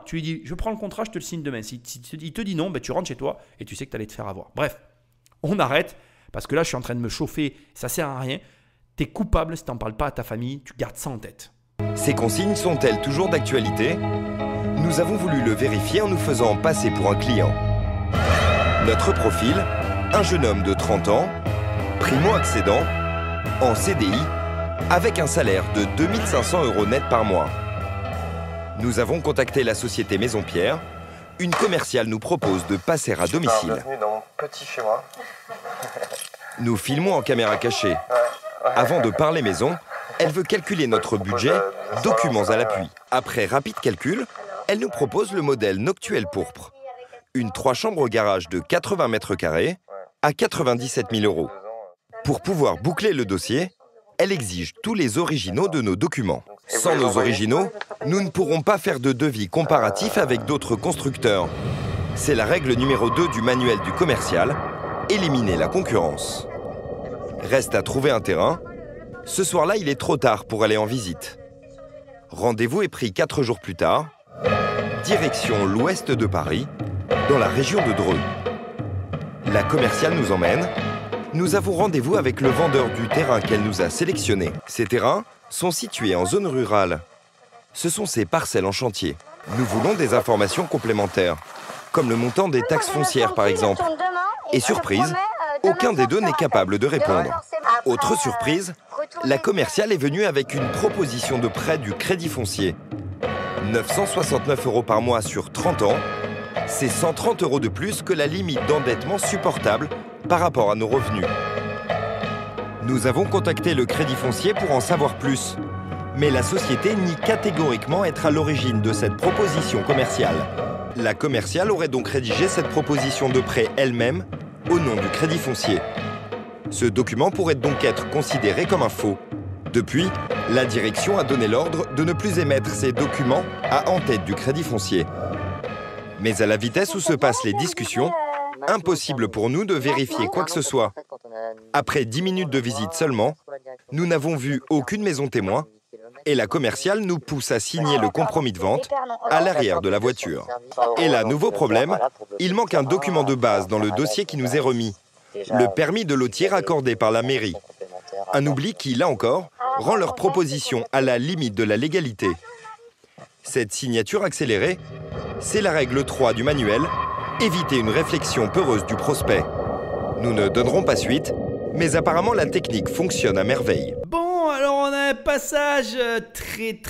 tu lui dis je prends le contrat, je te le signe demain. Si il te dit non, ben, tu rentres chez toi et tu sais que tu allais te faire avoir. Bref, on arrête parce que là je suis en train de me chauffer, ça sert à rien. Tu es coupable si tu n'en parles pas à ta famille, tu gardes ça en tête. Ces consignes sont-elles toujours d'actualité ? Nous avons voulu le vérifier en nous faisant passer pour un client. Notre profil, un jeune homme de 30 ans, primo-accédant, en CDI, avec un salaire de 2500 € net par mois. Nous avons contacté la société Maison Pierre. Une commerciale nous propose de passer à domicile. Bienvenue dans mon petit chez moi. Nous filmons en caméra cachée. Avant de parler maison, elle veut calculer notre budget, documents à l'appui. Après rapide calcul, elle nous propose le modèle Noctuel pourpre. Une 3 chambres garage de 80 mètres carrés à 97 000 €. Pour pouvoir boucler le dossier, elle exige tous les originaux de nos documents. Sans nos originaux, nous ne pourrons pas faire de devis comparatif avec d'autres constructeurs. C'est la règle numéro 2 du manuel du commercial, éliminer la concurrence. Reste à trouver un terrain. Ce soir-là, il est trop tard pour aller en visite. Rendez-vous est pris 4 jours plus tard. Direction l'ouest de Paris, dans la région de Dreux. La commerciale nous emmène. Nous avons rendez-vous avec le vendeur du terrain qu'elle nous a sélectionné. Ces terrains sont situés en zone rurale. Ce sont ces parcelles en chantier. Nous voulons des informations complémentaires, comme le montant des taxes foncières par exemple. Et surprise, aucun des deux n'est capable de répondre. Autre surprise, la commerciale est venue avec une proposition de prêt du crédit foncier. 969 € par mois sur 30 ans, c'est 130 € de plus que la limite d'endettement supportable par rapport à nos revenus. Nous avons contacté le crédit foncier pour en savoir plus, mais la société nie catégoriquement être à l'origine de cette proposition commerciale. La commerciale aurait donc rédigé cette proposition de prêt elle-même au nom du crédit foncier. Ce document pourrait donc être considéré comme un faux. Depuis, la direction a donné l'ordre de ne plus émettre ces documents à en-tête du crédit foncier. Mais à la vitesse où se passent les discussions, impossible pour nous de vérifier quoi que ce soit. Après 10 minutes de visite seulement, nous n'avons vu aucune maison témoin et la commerciale nous pousse à signer le compromis de vente à l'arrière de la voiture. Et là, nouveau problème, il manque un document de base dans le dossier qui nous est remis. Le permis de lotir accordé par la mairie. Un oubli qui, là encore, rend leur proposition à la limite de la légalité. Cette signature accélérée, c'est la règle 3 du manuel, éviter une réflexion peureuse du prospect. Nous ne donnerons pas suite Mais apparemment, la technique fonctionne à merveille. Bon, alors on a un passage très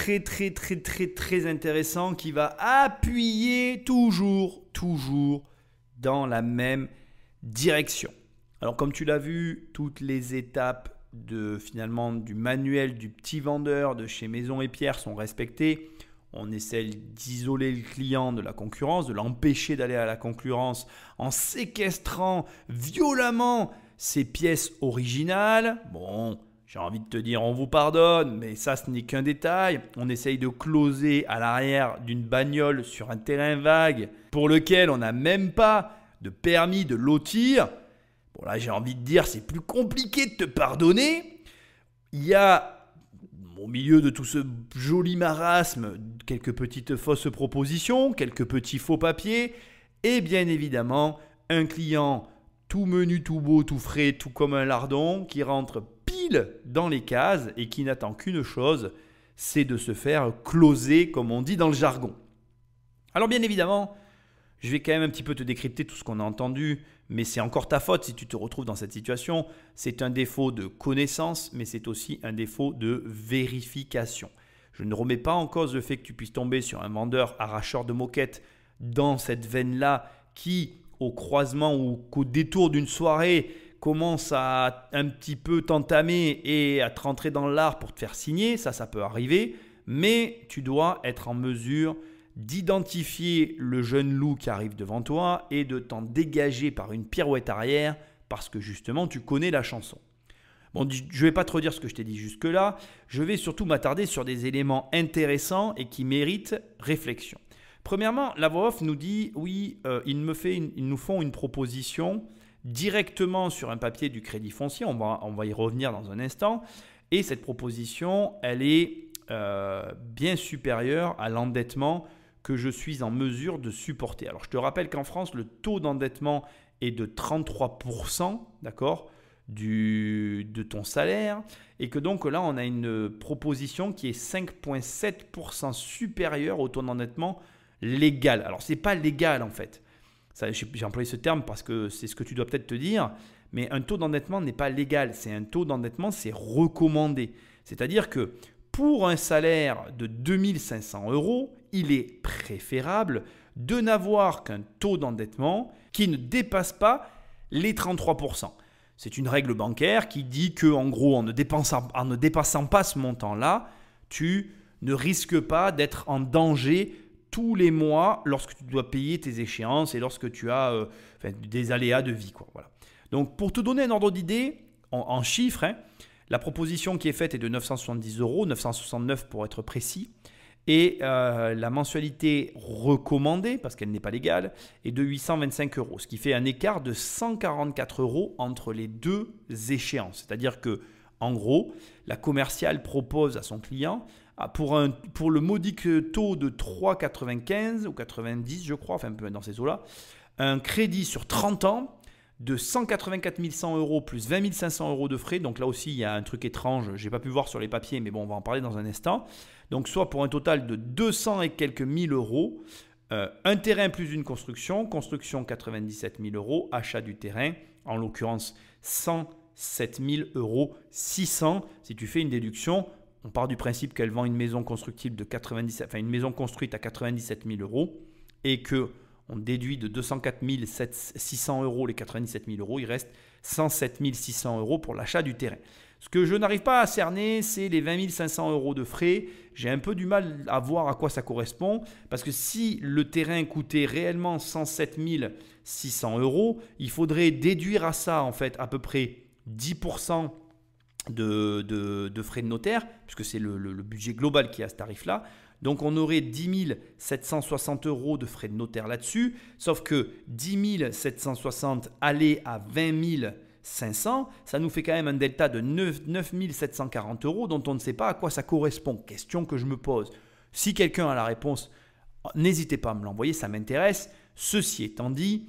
intéressant qui va appuyer toujours dans la même direction. Alors comme tu l'as vu, toutes les étapes du manuel du petit vendeur de chez Maison et Pierre sont respectées. On essaie d'isoler le client de la concurrence, de l'empêcher d'aller à la concurrence en séquestrant violemment ses pièces originales. Bon, j'ai envie de te dire, on vous pardonne, mais ça, ce n'est qu'un détail. On essaye de closer à l'arrière d'une bagnole sur un terrain vague pour lequel on n'a même pas de permis de lotir. Bon, là, j'ai envie de dire, c'est plus compliqué de te pardonner. Il y a, au milieu de tout ce joli marasme, quelques petites fausses propositions, quelques petits faux papiers et bien évidemment, un client tout menu, tout beau, tout frais, tout comme un lardon qui rentre pile dans les cases et qui n'attend qu'une chose, c'est de se faire closer, comme on dit dans le jargon. Alors bien évidemment, je vais quand même un petit peu te décrypter tout ce qu'on a entendu, mais c'est encore ta faute si tu te retrouves dans cette situation. C'est un défaut de connaissance, mais c'est aussi un défaut de vérification. Je ne remets pas en cause le fait que tu puisses tomber sur un vendeur arracheur de moquettes dans cette veine-là qui, au croisement ou qu'au détour d'une soirée, commence à un petit peu t'entamer et à te rentrer dans l'art pour te faire signer. Ça peut arriver, mais tu dois être en mesure d'identifier le jeune loup qui arrive devant toi et de t'en dégager par une pirouette arrière parce que justement tu connais la chanson. Bon, je ne vais pas te redire ce que je t'ai dit jusque-là, je vais surtout m'attarder sur des éléments intéressants et qui méritent réflexion. Premièrement, la voix off nous dit oui, ils nous font une proposition directement sur un papier du Crédit Foncier, on va y revenir dans un instant, et cette proposition, elle est bien supérieure à l'endettement que je suis en mesure de supporter. Alors, je te rappelle qu'en France, le taux d'endettement est de 33%, d'accord, de ton salaire, et que donc là, on a une proposition qui est 5,7% supérieure au taux d'endettement légal. Alors, ce n'est pas légal en fait. J'ai employé ce terme parce que c'est ce que tu dois peut-être te dire, mais un taux d'endettement n'est pas légal. C'est un taux d'endettement, c'est recommandé. C'est-à-dire que pour un salaire de 2 500 €, il est préférable de n'avoir qu'un taux d'endettement qui ne dépasse pas les 33%. C'est une règle bancaire qui dit qu'en gros, en ne dépassant pas ce montant-là, tu ne risques pas d'être en danger tous les mois lorsque tu dois payer tes échéances et lorsque tu as des aléas de vie, quoi. Voilà. Donc, pour te donner un ordre d'idée, en chiffres, la proposition qui est faite est de 970 €, 969 pour être précis. Et la mensualité recommandée, parce qu'elle n'est pas légale, est de 825 €, ce qui fait un écart de 144 € entre les deux échéances. C'est-à-dire que, en gros, la commerciale propose à son client, pour le modique taux de 3,95 ou 90, je crois, enfin un peu dans ces eaux-là, un crédit sur 30 ans de 184 100 € plus 20 500 € de frais. Donc là aussi, il y a un truc étrange, je n'ai pas pu voir sur les papiers, mais bon, on va en parler dans un instant. Donc soit pour un total de 200 et quelques 1000 €, un terrain plus une construction 97 000 €, achat du terrain, en l'occurrence 107 600 €. Si tu fais une déduction, on part du principe qu'elle vend une maison constructible de une maison construite à 97 000 € et que on déduit de 204 600 € les 97 000 €, il reste 107 600 € pour l'achat du terrain. Ce que je n'arrive pas à cerner, c'est les 20 500 € de frais. J'ai un peu du mal à voir à quoi ça correspond, parce que si le terrain coûtait réellement 107 600 €, il faudrait déduire à ça en fait à peu près 10% de frais de notaire, puisque c'est le budget global qui est à ce tarif-là. Donc, on aurait 10 760 € de frais de notaire là-dessus, sauf que 10 760 aller à 20 500, ça nous fait quand même un delta de 9 740 € dont on ne sait pas à quoi ça correspond. Question que je me pose. Si quelqu'un a la réponse, n'hésitez pas à me l'envoyer, ça m'intéresse. Ceci étant dit,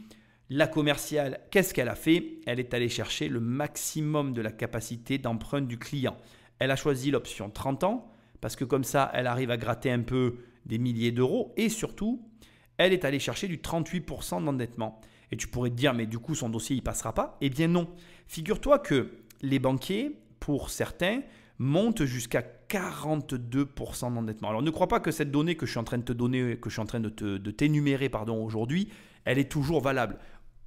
la commerciale, qu'est-ce qu'elle a fait? Elle est allée chercher le maximum de la capacité d'emprunt du client. Elle a choisi l'option 30 ans parce que comme ça, elle arrive à gratter un peu des milliers d'euros et surtout, elle est allée chercher du 38% d'endettement. Et tu pourrais te dire, mais du coup, son dossier, il ne passera pas? Eh bien non. Figure-toi que les banquiers, pour certains, montent jusqu'à 42% d'endettement. Alors ne crois pas que cette donnée que je suis en train de te donner, que je suis en train de t'énumérer aujourd'hui, elle est toujours valable.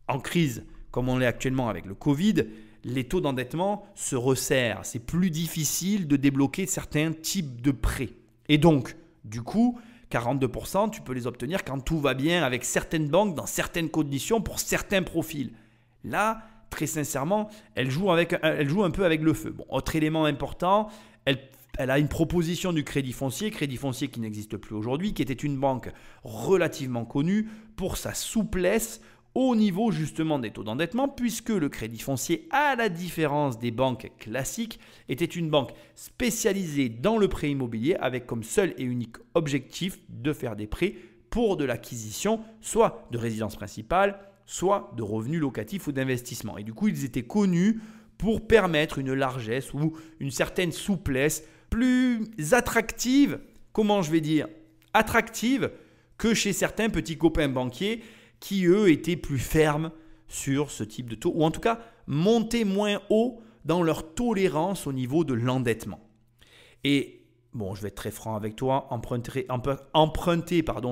En crise, comme on l'est actuellement avec le Covid, les taux d'endettement se resserrent. C'est plus difficile de débloquer certains types de prêts. Et donc, du coup, 42%, tu peux les obtenir quand tout va bien avec certaines banques, dans certaines conditions, pour certains profils. Là, très sincèrement, elle joue un peu avec le feu. Bon, autre élément important, elle a une proposition du Crédit Foncier qui n'existe plus aujourd'hui, qui était une banque relativement connue pour sa souplesse au niveau justement des taux d'endettement, puisque le Crédit Foncier, à la différence des banques classiques, était une banque spécialisée dans le prêt immobilier avec comme seul et unique objectif de faire des prêts pour de l'acquisition, soit de résidence principale, soit de revenus locatifs ou d'investissement. Et du coup, ils étaient connus pour permettre une largesse ou une certaine souplesse plus attractive, attractive que chez certains petits copains banquiers qui, eux, étaient plus fermes sur ce type de taux, ou en tout cas, montaient moins haut dans leur tolérance au niveau de l'endettement. Et bon, je vais être très franc avec toi, emprunter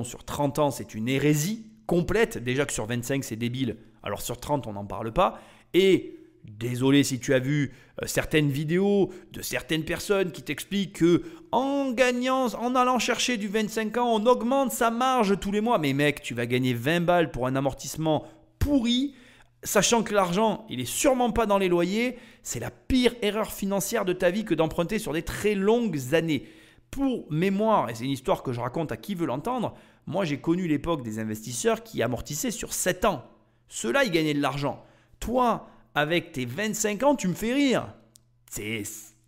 sur 30 ans, c'est une hérésie complète. Déjà que sur 25, c'est débile, alors sur 30, on n'en parle pas. Et désolé si tu as vu certaines vidéos de certaines personnes qui t'expliquent que en allant chercher du 25 ans, on augmente sa marge tous les mois. Mais mec, tu vas gagner 20 balles pour un amortissement pourri, sachant que l'argent, il n'est sûrement pas dans les loyers. C'est la pire erreur financière de ta vie que d'emprunter sur des très longues années. Pour mémoire, et c'est une histoire que je raconte à qui veut l'entendre, moi j'ai connu l'époque des investisseurs qui amortissaient sur 7 ans. Ceux-là, ils gagnaient de l'argent. Toi, avec tes 25 ans, tu me fais rire. C'est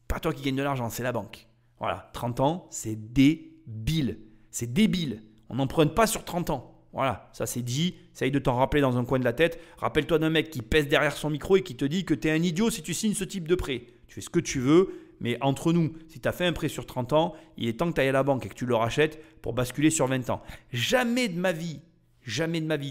pas toi qui gagne de l'argent, c'est la banque. Voilà, 30 ans, c'est débile. C'est débile. On n'emprunte pas sur 30 ans. Voilà, ça c'est dit. Essaye de t'en rappeler dans un coin de la tête. Rappelle-toi d'un mec qui pèse derrière son micro et qui te dit que tu es un idiot si tu signes ce type de prêt. Tu fais ce que tu veux, mais entre nous, si tu as fait un prêt sur 30 ans, il est temps que tu ailles à la banque et que tu le rachètes pour basculer sur 20 ans. Jamais de ma vie,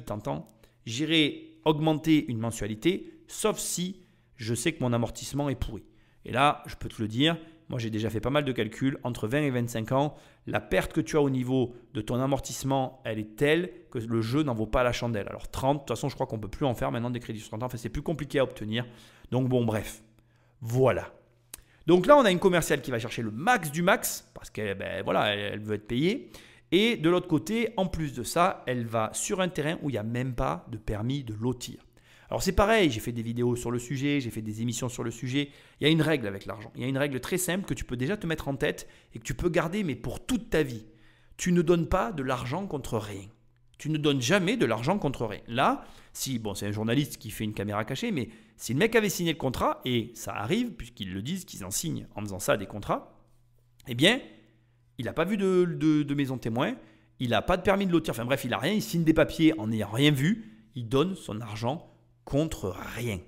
t'entends, j'irai augmenter une mensualité, sauf si je sais que mon amortissement est pourri. Et là, je peux te le dire, moi j'ai déjà fait pas mal de calculs, entre 20 et 25 ans, la perte que tu as au niveau de ton amortissement, elle est telle que le jeu n'en vaut pas la chandelle. Alors 30, de toute façon, je crois qu'on ne peut plus en faire maintenant des crédits sur 30 ans, enfin, c'est plus compliqué à obtenir. Donc bon, bref, voilà. Donc là, on a une commerciale qui va chercher le max du max, parce qu'elle elle veut être payée. Et de l'autre côté, en plus de ça, elle va sur un terrain où il n'y a même pas de permis de lotir. Alors c'est pareil, j'ai fait des vidéos sur le sujet, j'ai fait des émissions sur le sujet. Il y a une règle avec l'argent. Il y a une règle très simple que tu peux déjà te mettre en tête et que tu peux garder, mais pour toute ta vie. Tu ne donnes pas de l'argent contre rien. Tu ne donnes jamais de l'argent contre rien. Là, si, bon, c'est un journaliste qui fait une caméra cachée, mais si le mec avait signé le contrat, et ça arrive, puisqu'ils le disent, qu'ils en signent en faisant ça des contrats, eh bien, il n'a pas vu de maison témoin, il n'a pas de permis de lotir, enfin bref, il n'a rien, il signe des papiers en n'ayant rien vu, il donne son argent contre rien.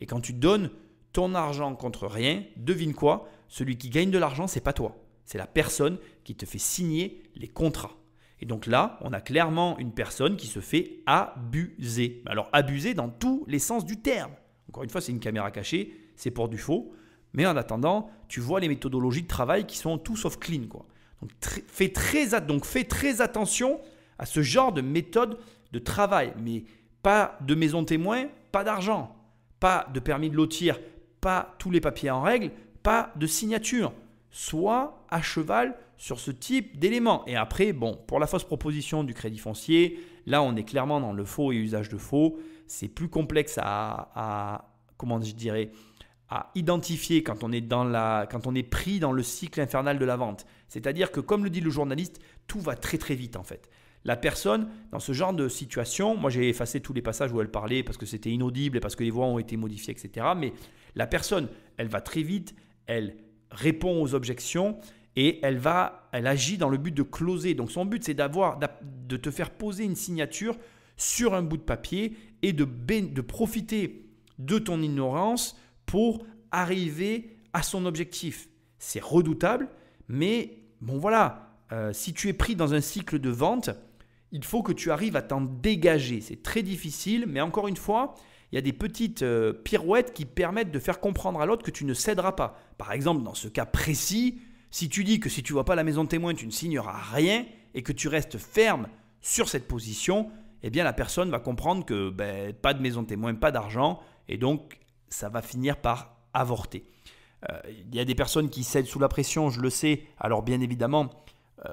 Et quand tu donnes ton argent contre rien, devine quoi? Celui qui gagne de l'argent, c'est pas toi. C'est la personne qui te fait signer les contrats. Et donc là, on a clairement une personne qui se fait abuser. Alors abuser dans tous les sens du terme. Encore une fois, c'est une caméra cachée, c'est pour du faux. Mais en attendant, tu vois les méthodologies de travail qui sont tout sauf clean, quoi. Donc fais très attention à ce genre de méthode de travail. Mais pas de maison témoin, pas d'argent, pas de permis de lotir, pas tous les papiers en règle, pas de signature. Sois à cheval sur ce type d'éléments. Et après, bon, pour la fausse proposition du crédit foncier, là, on est clairement dans le faux et usage de faux. C'est plus complexe à identifier quand on est pris dans le cycle infernal de la vente. C'est-à-dire que, comme le dit le journaliste, tout va très très vite en fait. La personne, dans ce genre de situation, moi j'ai effacé tous les passages où elle parlait parce que c'était inaudible et parce que les voix ont été modifiées, etc. Mais la personne, elle va très vite, elle répond aux objections et elle agit dans le but de closer. Donc son but, c'est de te faire poser une signature sur un bout de papier et de profiter de ton ignorance pour arriver à son objectif. C'est redoutable, mais bon voilà, si tu es pris dans un cycle de vente, il faut que tu arrives à t'en dégager. C'est très difficile, mais encore une fois, il y a des petites pirouettes qui permettent de faire comprendre à l'autre que tu ne céderas pas. Par exemple, dans ce cas précis, si tu dis que si tu ne vois pas la maison de témoin, tu ne signeras rien et que tu restes ferme sur cette position, eh bien la personne va comprendre que pas de maison de témoin, pas d'argent, et donc ça va finir par avorter. Il y a des personnes qui cèdent sous la pression, je le sais. Alors bien évidemment,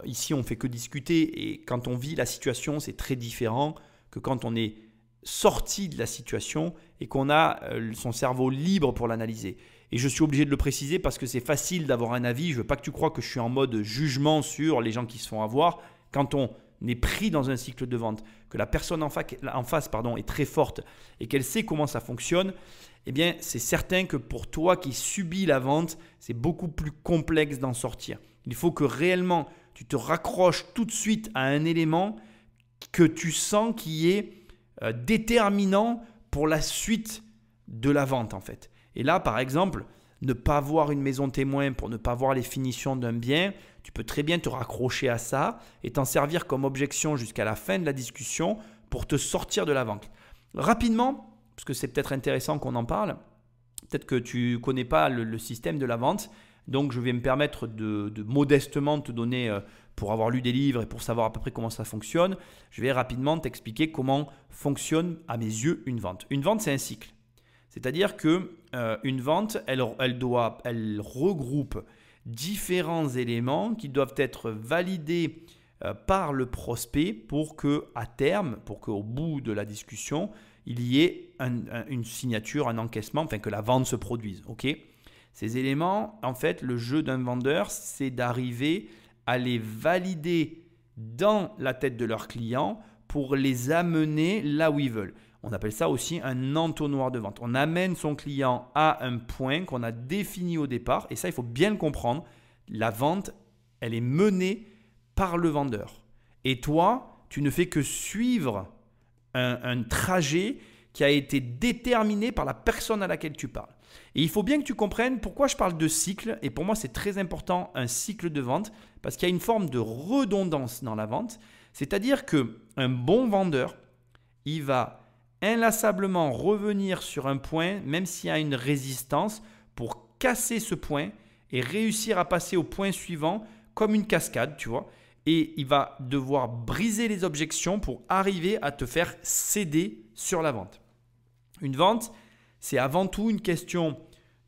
ici on ne fait que discuter, et quand on vit la situation, c'est très différent que quand on est sorti de la situation et qu'on a son cerveau libre pour l'analyser. Et je suis obligé de le préciser parce que c'est facile d'avoir un avis. Je ne veux pas que tu crois que je suis en mode jugement sur les gens qui se font avoir. Quand on est pris dans un cycle de vente, que la personne en face est très forte et qu'elle sait comment ça fonctionne, eh bien c'est certain que pour toi qui subis la vente, c'est beaucoup plus complexe d'en sortir. Il faut que réellement tu te raccroches tout de suite à un élément que tu sens qui est déterminant pour la suite de la vente en fait. Et là par exemple, ne pas voir une maison témoin pour ne pas voir les finitions d'un bien, tu peux très bien te raccrocher à ça et t'en servir comme objection jusqu'à la fin de la discussion pour te sortir de la vente. Rapidement, parce que c'est peut-être intéressant qu'on en parle, peut-être que tu ne connais pas le système de la vente, donc je vais me permettre de modestement te donner, pour avoir lu des livres et pour savoir à peu près comment ça fonctionne, je vais rapidement t'expliquer comment fonctionne à mes yeux une vente. Une vente, c'est un cycle. C'est-à-dire qu'une vente, elle regroupe différents éléments qui doivent être validés par le prospect pour qu'à terme, pour qu'au bout de la discussion, il y ait une signature, un encaissement, enfin que la vente se produise. Okay ? Ces éléments, en fait, le jeu d'un vendeur, c'est d'arriver à les valider dans la tête de leurs clients pour les amener là où ils veulent. On appelle ça aussi un entonnoir de vente. On amène son client à un point qu'on a défini au départ. Et ça, il faut bien le comprendre. La vente, elle est menée par le vendeur. Et toi, tu ne fais que suivre un trajet qui a été déterminé par la personne à laquelle tu parles. Et il faut bien que tu comprennes pourquoi je parle de cycle. Et pour moi, c'est très important, un cycle de vente, parce qu'il y a une forme de redondance dans la vente. C'est-à-dire qu'un bon vendeur, il va inlassablement revenir sur un point, même s'il y a une résistance, pour casser ce point et réussir à passer au point suivant comme une cascade, tu vois. Et il va devoir briser les objections pour arriver à te faire céder sur la vente. Une vente, c'est avant tout une question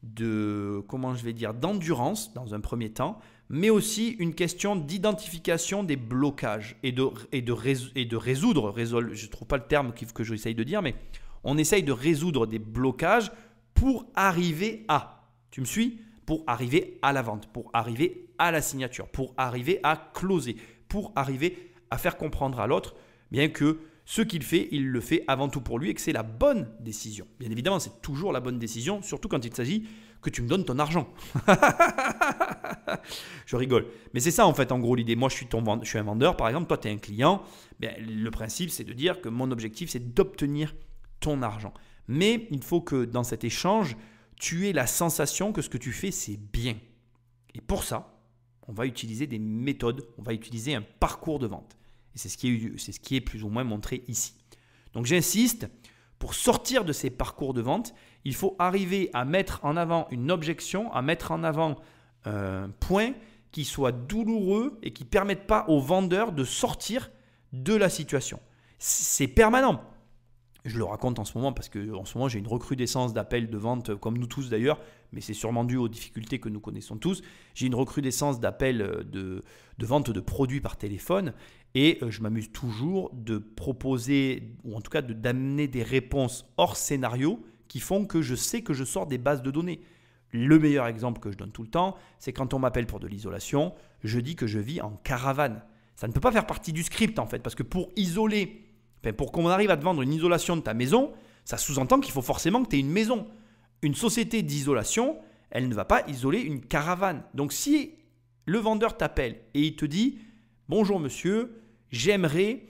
d'endurance dans un premier temps, mais aussi une question d'identification des blocages et de résoudre, je ne trouve pas le terme que j'essaye de dire, mais on essaye de résoudre des blocages pour arriver à, tu me suis ? Pour arriver à la vente, pour arriver à la signature, pour arriver à closer, pour arriver à faire comprendre à l'autre bien que ce qu'il fait, il le fait avant tout pour lui et que c'est la bonne décision. Bien évidemment, c'est toujours la bonne décision, surtout quand il s'agit que tu me donnes ton argent. Je rigole. Mais c'est ça en fait, en gros, l'idée. Moi, je suis un vendeur, par exemple. Toi, tu es un client. Bien, le principe, c'est de dire que mon objectif, c'est d'obtenir ton argent. Mais il faut que dans cet échange, tu aies la sensation que ce que tu fais, c'est bien. Et pour ça, on va utiliser des méthodes, on va utiliser un parcours de vente. Et c'est ce qui est plus ou moins montré ici. Donc j'insiste, pour sortir de ces parcours de vente, il faut arriver à mettre en avant une objection, à mettre en avant un point qui soit douloureux et qui ne permette pas au vendeur de sortir de la situation. C'est permanent. Je le raconte en ce moment parce qu'en ce moment, j'ai une recrudescence d'appels de vente, comme nous tous d'ailleurs, mais c'est sûrement dû aux difficultés que nous connaissons tous. J'ai une recrudescence d'appels de vente de produits par téléphone et je m'amuse toujours de proposer, ou en tout cas d'amener des réponses hors scénario qui font que je sais que je sors des bases de données. Le meilleur exemple que je donne tout le temps, c'est quand on m'appelle pour de l'isolation, je dis que je vis en caravane. Ça ne peut pas faire partie du script en fait, parce que pour qu'on arrive à te vendre une isolation de ta maison, ça sous-entend qu'il faut forcément que tu aies une maison. Une société d'isolation, elle ne va pas isoler une caravane. Donc si le vendeur t'appelle et il te dit « Bonjour monsieur, j'aimerais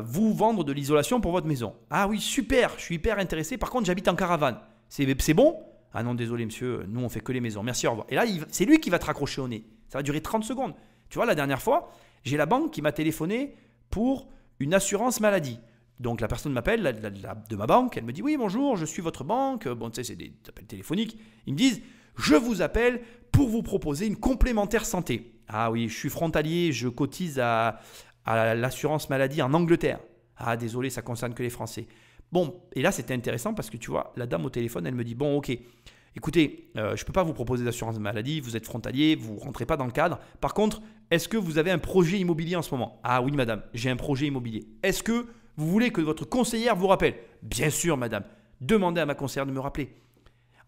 vous vendre de l'isolation pour votre maison. » « Ah oui, super, je suis hyper intéressé. Par contre, j'habite en caravane. C'est bon ? » « Ah non, désolé monsieur, nous on fait que les maisons. Merci, au revoir. » Et là, c'est lui qui va te raccrocher au nez. Ça va durer 30 secondes. Tu vois, la dernière fois, j'ai la banque qui m'a téléphoné pour une assurance maladie. Donc la personne m'appelle de ma banque, elle me dit oui bonjour, je suis votre banque, bon tu sais c'est des appels téléphoniques, ils me disent je vous appelle pour vous proposer une complémentaire santé. Ah oui, je suis frontalier, je cotise à l'assurance maladie en Angleterre. Ah désolé, ça concerne que les Français. Bon, et là c'était intéressant parce que tu vois, la dame au téléphone, elle me dit bon ok, écoutez, je ne peux pas vous proposer d'assurance maladie, vous êtes frontalier, vous ne rentrez pas dans le cadre. Par contre, est-ce que vous avez un projet immobilier en ce moment? Ah oui madame, j'ai un projet immobilier. Est-ce que vous voulez que votre conseillère vous rappelle? Bien sûr, madame. Demandez à ma conseillère de me rappeler.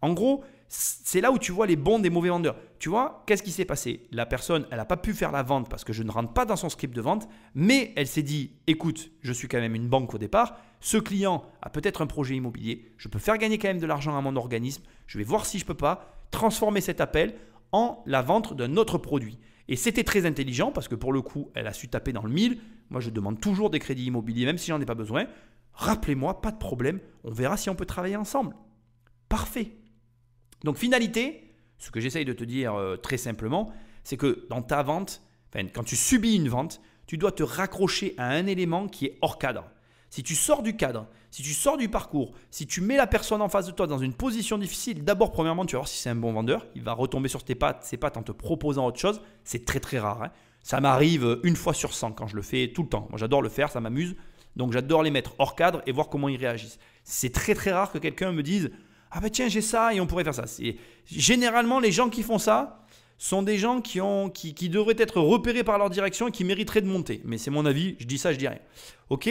En gros, c'est là où tu vois les bons des mauvais vendeurs. Tu vois, qu'est-ce qui s'est passé? La personne, elle n'a pas pu faire la vente parce que je ne rentre pas dans son script de vente, mais elle s'est dit, écoute, je suis quand même une banque au départ, ce client a peut-être un projet immobilier, je peux faire gagner quand même de l'argent à mon organisme, je vais voir si je ne peux pas transformer cet appel en la vente d'un autre produit. Et c'était très intelligent parce que pour le coup, elle a su taper dans le mille. Moi, je demande toujours des crédits immobiliers, même si j'en ai pas besoin. Rappelez-moi, pas de problème. On verra si on peut travailler ensemble. Parfait. Donc, finalité, ce que j'essaye de te dire très simplement, c'est que dans ta vente, quand tu subis une vente, tu dois te raccrocher à un élément qui est hors cadre. Si tu sors du cadre, si tu sors du parcours, si tu mets la personne en face de toi dans une position difficile, d'abord, premièrement, tu vas voir si c'est un bon vendeur. Il va retomber sur ses pattes en te proposant autre chose. C'est très, très rare. Hein. Ça m'arrive une fois sur 100 quand je le fais tout le temps. Moi, j'adore le faire, ça m'amuse. Donc, j'adore les mettre hors cadre et voir comment ils réagissent. C'est très, très rare que quelqu'un me dise « Ah ben tiens, j'ai ça et on pourrait faire ça ». Généralement, les gens qui font ça sont des gens qui devraient être repérés par leur direction et qui mériteraient de monter. Mais c'est mon avis, je dis ça, je dis rien. Ok ?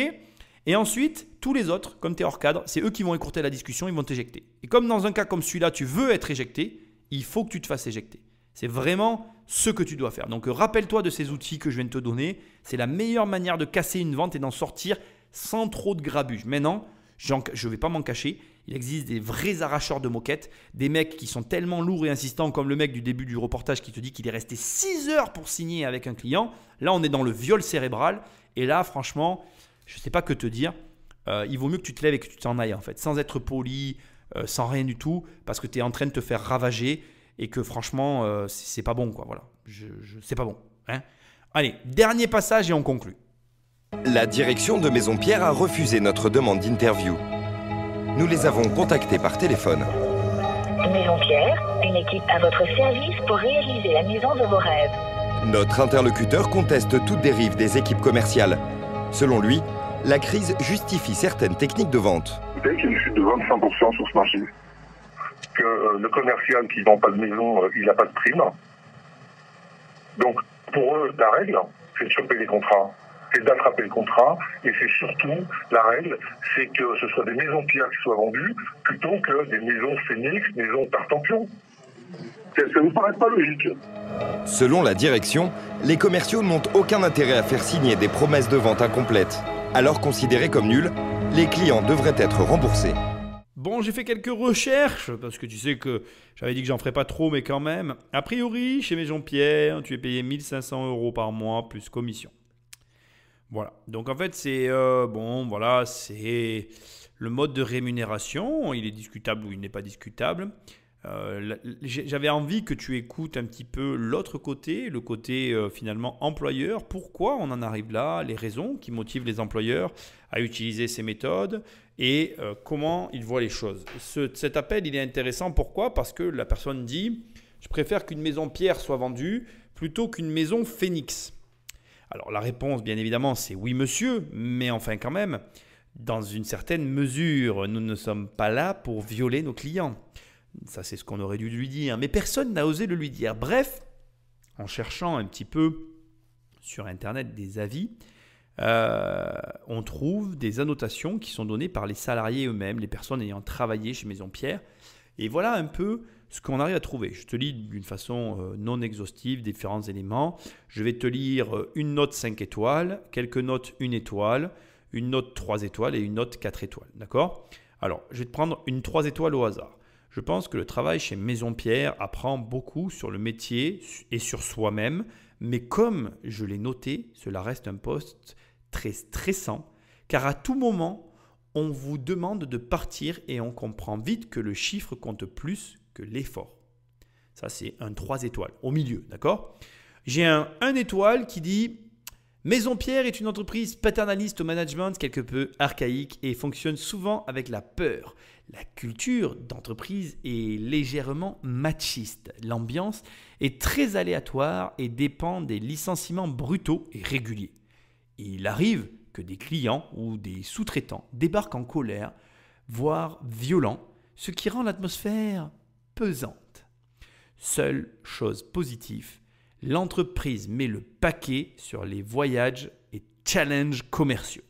Et ensuite, tous les autres, comme tu es hors cadre, c'est eux qui vont écourter la discussion, ils vont t'éjecter. Et comme dans un cas comme celui-là, tu veux être éjecté, il faut que tu te fasses éjecter. C'est vraiment ce que tu dois faire. Donc, rappelle-toi de ces outils que je viens de te donner. C'est la meilleure manière de casser une vente et d'en sortir sans trop de grabuge. Maintenant, je ne vais pas m'en cacher. Il existe des vrais arracheurs de moquettes, des mecs qui sont tellement lourds et insistants comme le mec du début du reportage qui te dit qu'il est resté 6 heures pour signer avec un client. Là, on est dans le viol cérébral. Et là, franchement, je ne sais pas que te dire. Il vaut mieux que tu te lèves et que tu t'en ailles en fait, sans être poli, sans rien du tout, parce que tu es en train de te faire ravager et que franchement, c'est pas bon quoi. Voilà, c'est pas bon. Hein. Allez, dernier passage et on conclut. La direction de Maison Pierre a refusé notre demande d'interview. Nous les avons contactés par téléphone. Maison Pierre, une équipe à votre service pour réaliser la maison de vos rêves. Notre interlocuteur conteste toute dérive des équipes commerciales. Selon lui, la crise justifie certaines techniques de vente. Vous savez qu'il y a une chute de 25% sur ce marché. Que le commercial qui ne vend pas de maison, il n'a pas de prime. Donc, pour eux, la règle, c'est de choper les contrats, c'est d'attraper le contrat, et c'est surtout, la règle, c'est que ce soit des maisons Pierre qui soient vendues, plutôt que des maisons Phoenix, maisons Tartampion. Ça ne vous paraît pas logique? Selon la direction, les commerciaux n'ont aucun intérêt à faire signer des promesses de vente incomplètes. Alors considérés comme nuls, les clients devraient être remboursés. Bon, j'ai fait quelques recherches, parce que tu sais que j'avais dit que j'en ferais pas trop, mais quand même. A priori, chez Maison Pierre, tu es payé 1 500 € par mois, plus commission. Voilà. Donc en fait, c'est c'est le mode de rémunération. Il est discutable ou il n'est pas discutable. J'avais envie que tu écoutes un petit peu l'autre côté, le côté finalement employeur. Pourquoi on en arrive là, les raisons qui motivent les employeurs à utiliser ces méthodes et comment ils voient les choses. Cet appel, il est intéressant. Pourquoi? Parce que la personne dit « Je préfère qu'une maison Pierre soit vendue plutôt qu'une maison Phoenix ». Alors la réponse, bien évidemment, c'est oui monsieur, mais enfin quand même, dans une certaine mesure, nous ne sommes pas là pour violer nos clients. Ça, c'est ce qu'on aurait dû lui dire, mais personne n'a osé le lui dire. Bref, en cherchant un petit peu sur Internet des avis, on trouve des annotations qui sont données par les salariés eux-mêmes, les personnes ayant travaillé chez Maison Pierre. Et voilà un peu ce qu'on arrive à trouver. Je te lis d'une façon non exhaustive différents éléments. Je vais te lire une note 5 étoiles, quelques notes 1 étoile, une note 3 étoiles et une note 4 étoiles. D'accord? Alors, je vais te prendre une 3 étoiles au hasard. Je pense que le travail chez Maison Pierre apprend beaucoup sur le métier et sur soi-même, mais comme je l'ai noté, cela reste un poste très stressant, car à tout moment, on vous demande de partir et on comprend vite que le chiffre compte plus que l'effort. Ça, c'est un 3 étoiles au milieu, d'accord? J'ai un 1 étoile qui dit « Maison Pierre est une entreprise paternaliste au management quelque peu archaïque et fonctionne souvent avec la peur. La culture d'entreprise est légèrement machiste. L'ambiance est très aléatoire et dépend des licenciements brutaux et réguliers. Il arrive que des clients ou des sous-traitants débarquent en colère, voire violents, ce qui rend l'atmosphère pesante. Seule chose positive, l'entreprise met le paquet sur les voyages et challenges commerciaux.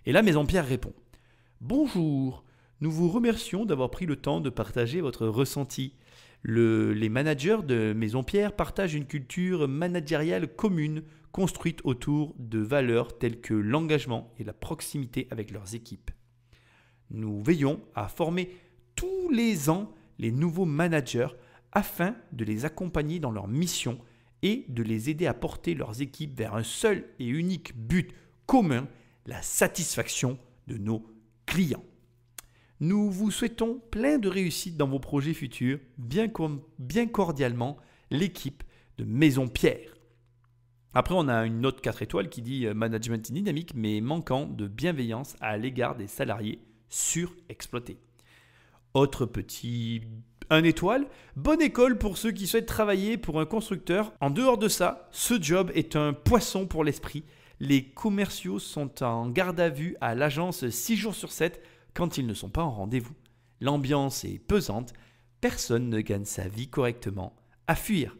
Et là, Maison Pierre répond « Bonjour, nous vous remercions d'avoir pris le temps de partager votre ressenti. Les managers de Maison Pierre partagent une culture managériale commune construite autour de valeurs telles que l'engagement et la proximité avec leurs équipes. Nous veillons à former tous les ans les nouveaux managers afin de les accompagner dans leur mission et de les aider à porter leurs équipes vers un seul et unique but commun, la satisfaction de nos clients. Nous vous souhaitons plein de réussite dans vos projets futurs, bien cordialement, l'équipe de Maison Pierre. » Après, on a une note 4 étoiles qui dit « Management dynamique mais manquant de bienveillance à l'égard des salariés surexploités. » Autre petit 1 étoile, bonne école pour ceux qui souhaitent travailler pour un constructeur. En dehors de ça, ce job est un poisson pour l'esprit. Les commerciaux sont en garde à vue à l'agence 6 jours sur 7 quand ils ne sont pas en rendez-vous. L'ambiance est pesante, personne ne gagne sa vie correctement. À fuir.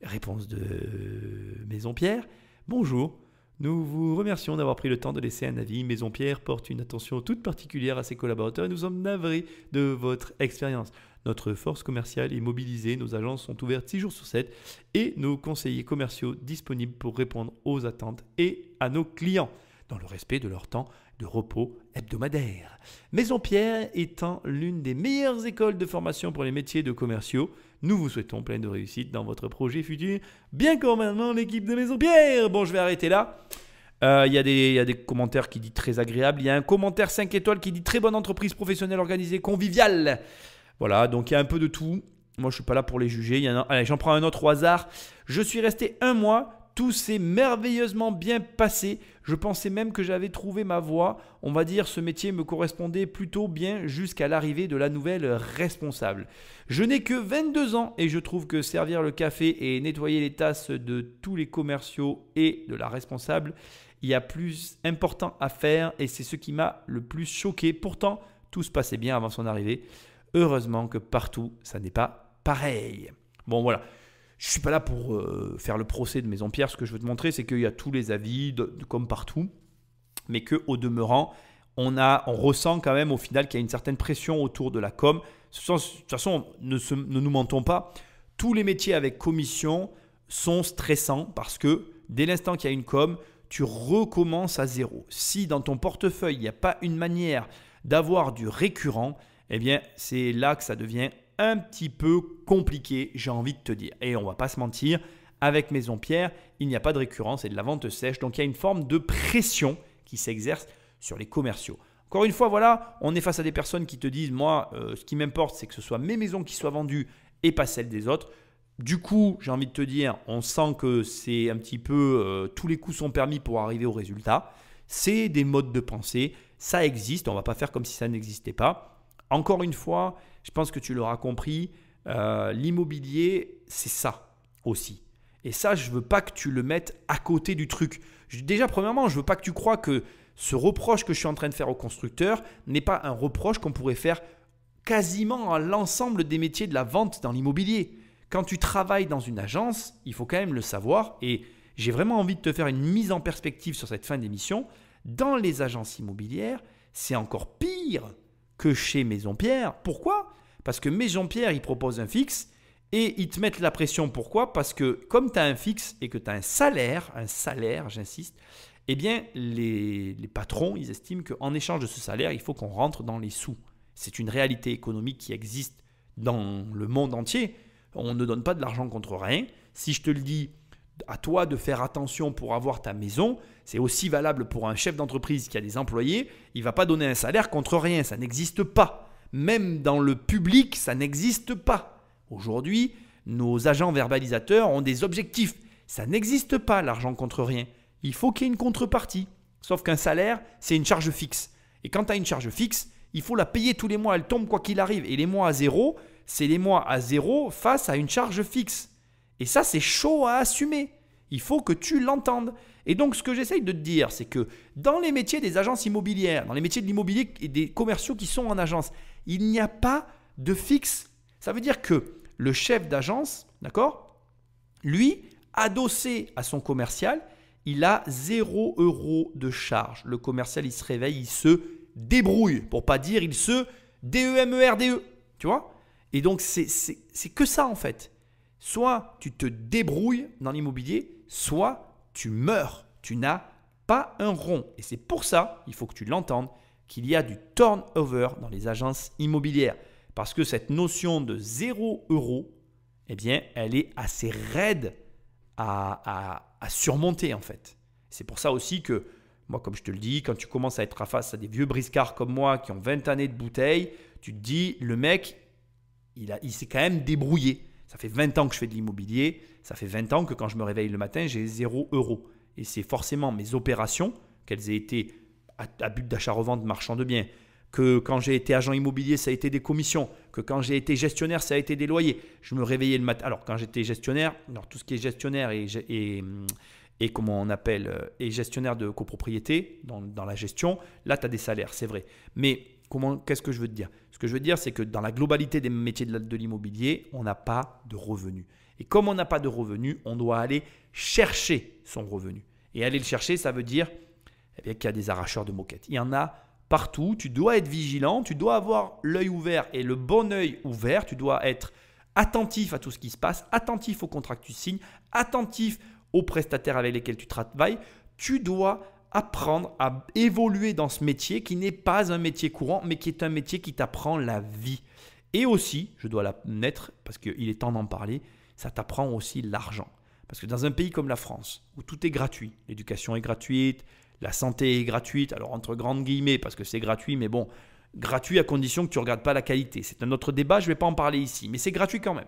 Réponse de Maison Pierre. Bonjour. Nous vous remercions d'avoir pris le temps de laisser un avis. Maison Pierre porte une attention toute particulière à ses collaborateurs et nous sommes navrés de votre expérience. Notre force commerciale est mobilisée, nos agences sont ouvertes 6 jours sur 7 et nos conseillers commerciaux disponibles pour répondre aux attentes et à nos clients, dans le respect de leur temps de repos hebdomadaire. Maison Pierre étant l'une des meilleures écoles de formation pour les métiers de commerciaux, nous vous souhaitons plein de réussite dans votre projet futur. Bien comme maintenant l'équipe de Maison Pierre. Bon, je vais arrêter là. Il y a des commentaires qui disent très agréable. Il y a un commentaire 5 étoiles qui dit très bonne entreprise professionnelle, organisée, conviviale. Voilà, donc il y a un peu de tout. Moi, je ne suis pas là pour les juger. Allez, j'en prends un autre au hasard. Je suis resté 1 mois. Tout s'est merveilleusement bien passé. Je pensais même que j'avais trouvé ma voie. On va dire ce métier me correspondait plutôt bien jusqu'à l'arrivée de la nouvelle responsable. Je n'ai que 22 ans et je trouve que servir le café et nettoyer les tasses de tous les commerciaux et de la responsable, il y a plus important à faire et c'est ce qui m'a le plus choqué. Pourtant, tout se passait bien avant son arrivée. Heureusement que partout, ça n'est pas pareil. Bon, voilà. Je ne suis pas là pour faire le procès de Maison Pierre. Ce que je veux te montrer, c'est qu'il y a tous les avis, comme partout, mais qu'au demeurant, on ressent quand même au final qu'il y a une certaine pression autour de la com. De toute façon, ne nous mentons pas, tous les métiers avec commission sont stressants parce que dès l'instant qu'il y a une com, tu recommences à zéro. Si dans ton portefeuille, il n'y a pas une manière d'avoir du récurrent, eh bien, c'est là que ça devient un petit peu compliqué, j'ai envie de te dire. Et on ne va pas se mentir, avec Maison Pierre, il n'y a pas de récurrence et de la vente sèche. Donc, il y a une forme de pression qui s'exerce sur les commerciaux. Encore une fois, voilà, on est face à des personnes qui te disent « Moi, ce qui m'importe, c'est que ce soit mes maisons qui soient vendues et pas celles des autres. » Du coup, j'ai envie de te dire, on sent que c'est un petit peu tous les coups sont permis pour arriver au résultat. C'est des modes de pensée, ça existe, on ne va pas faire comme si ça n'existait pas. Encore une fois, je pense que tu l'auras compris, l'immobilier, c'est ça aussi. Et ça, je ne veux pas que tu le mettes à côté du truc. Déjà, premièrement, je ne veux pas que tu crois que ce reproche que je suis en train de faire au constructeur n'est pas un reproche qu'on pourrait faire quasiment à l'ensemble des métiers de la vente dans l'immobilier. Quand tu travailles dans une agence, il faut quand même le savoir et j'ai vraiment envie de te faire une mise en perspective sur cette fin d'émission. Dans les agences immobilières, c'est encore pire que chez Maison Pierre. Pourquoi ? Parce que Maison Pierre, ils proposent un fixe et ils te mettent la pression. Pourquoi ? Parce que comme tu as un fixe et que tu as un salaire, j'insiste, eh bien les patrons, ils estiment qu'en échange de ce salaire, il faut qu'on rentre dans les sous. C'est une réalité économique qui existe dans le monde entier. On ne donne pas de l'argent contre rien. Si je te le dis, à toi de faire attention pour avoir ta maison, c'est aussi valable pour un chef d'entreprise qui a des employés. Il ne va pas donner un salaire contre rien, ça n'existe pas. Même dans le public, ça n'existe pas. Aujourd'hui, nos agents verbalisateurs ont des objectifs. Ça n'existe pas l'argent contre rien. Il faut qu'il y ait une contrepartie. Sauf qu'un salaire, c'est une charge fixe. Et quand tu as une charge fixe, il faut la payer tous les mois. Elle tombe quoi qu'il arrive. Et les mois à zéro, c'est les mois à zéro face à une charge fixe. Et ça, c'est chaud à assumer. Il faut que tu l'entendes. Et donc, ce que j'essaye de te dire, c'est que dans les métiers des agences immobilières, dans les métiers de l'immobilier et des commerciaux qui sont en agence, il n'y a pas de fixe. Ça veut dire que le chef d'agence, d'accord, lui, adossé à son commercial, il a 0 € de charge. Le commercial, il se réveille, il se débrouille. Pour pas dire, il se DEMERDE. Tu vois? Et donc, c'est que ça en fait. Soit tu te débrouilles dans l'immobilier, soit tu meurs. Tu n'as pas un rond. Et c'est pour ça, il faut que tu l'entendes, qu'il y a du turnover dans les agences immobilières. Parce que cette notion de 0 €, eh bien, elle est assez raide à surmonter en fait. C'est pour ça aussi que, moi comme je te le dis, quand tu commences à être face à des vieux briscards comme moi qui ont 20 années de bouteille, tu te dis, le mec, il s'est quand même débrouillé. Ça fait 20 ans que je fais de l'immobilier, ça fait 20 ans que quand je me réveille le matin, j'ai 0 €. Et c'est forcément mes opérations, qu'elles aient été à but d'achat-revente marchand de biens, que quand j'ai été agent immobilier, ça a été des commissions, que quand j'ai été gestionnaire, ça a été des loyers. Je me réveillais le matin. Alors, quand j'étais gestionnaire, alors tout ce qui est gestionnaire et comment on appelle, et gestionnaire de copropriété dans la gestion, là, tu as des salaires, c'est vrai. Mais qu'est-ce que je veux te dire? Ce que je veux te dire, c'est que dans la globalité des métiers de l'immobilier, on n'a pas de revenus. Et comme on n'a pas de revenus, on doit aller chercher son revenu. Et aller le chercher, ça veut dire qu'il y a des arracheurs de moquettes. Il y en a partout, tu dois être vigilant, tu dois avoir l'œil ouvert et le bon œil ouvert, tu dois être attentif à tout ce qui se passe, attentif aux contrats que tu signes, attentif aux prestataires avec lesquels tu travailles. Tu dois apprendre à évoluer dans ce métier qui n'est pas un métier courant, mais qui est un métier qui t'apprend la vie. Et aussi, je dois la mettre parce qu'il est temps d'en parler, ça t'apprend aussi l'argent. Parce que dans un pays comme la France, où tout est gratuit, l'éducation est gratuite, la santé est gratuite, alors entre grandes guillemets parce que c'est gratuit, mais bon, gratuit à condition que tu ne regardes pas la qualité. C'est un autre débat, je ne vais pas en parler ici, mais c'est gratuit quand même.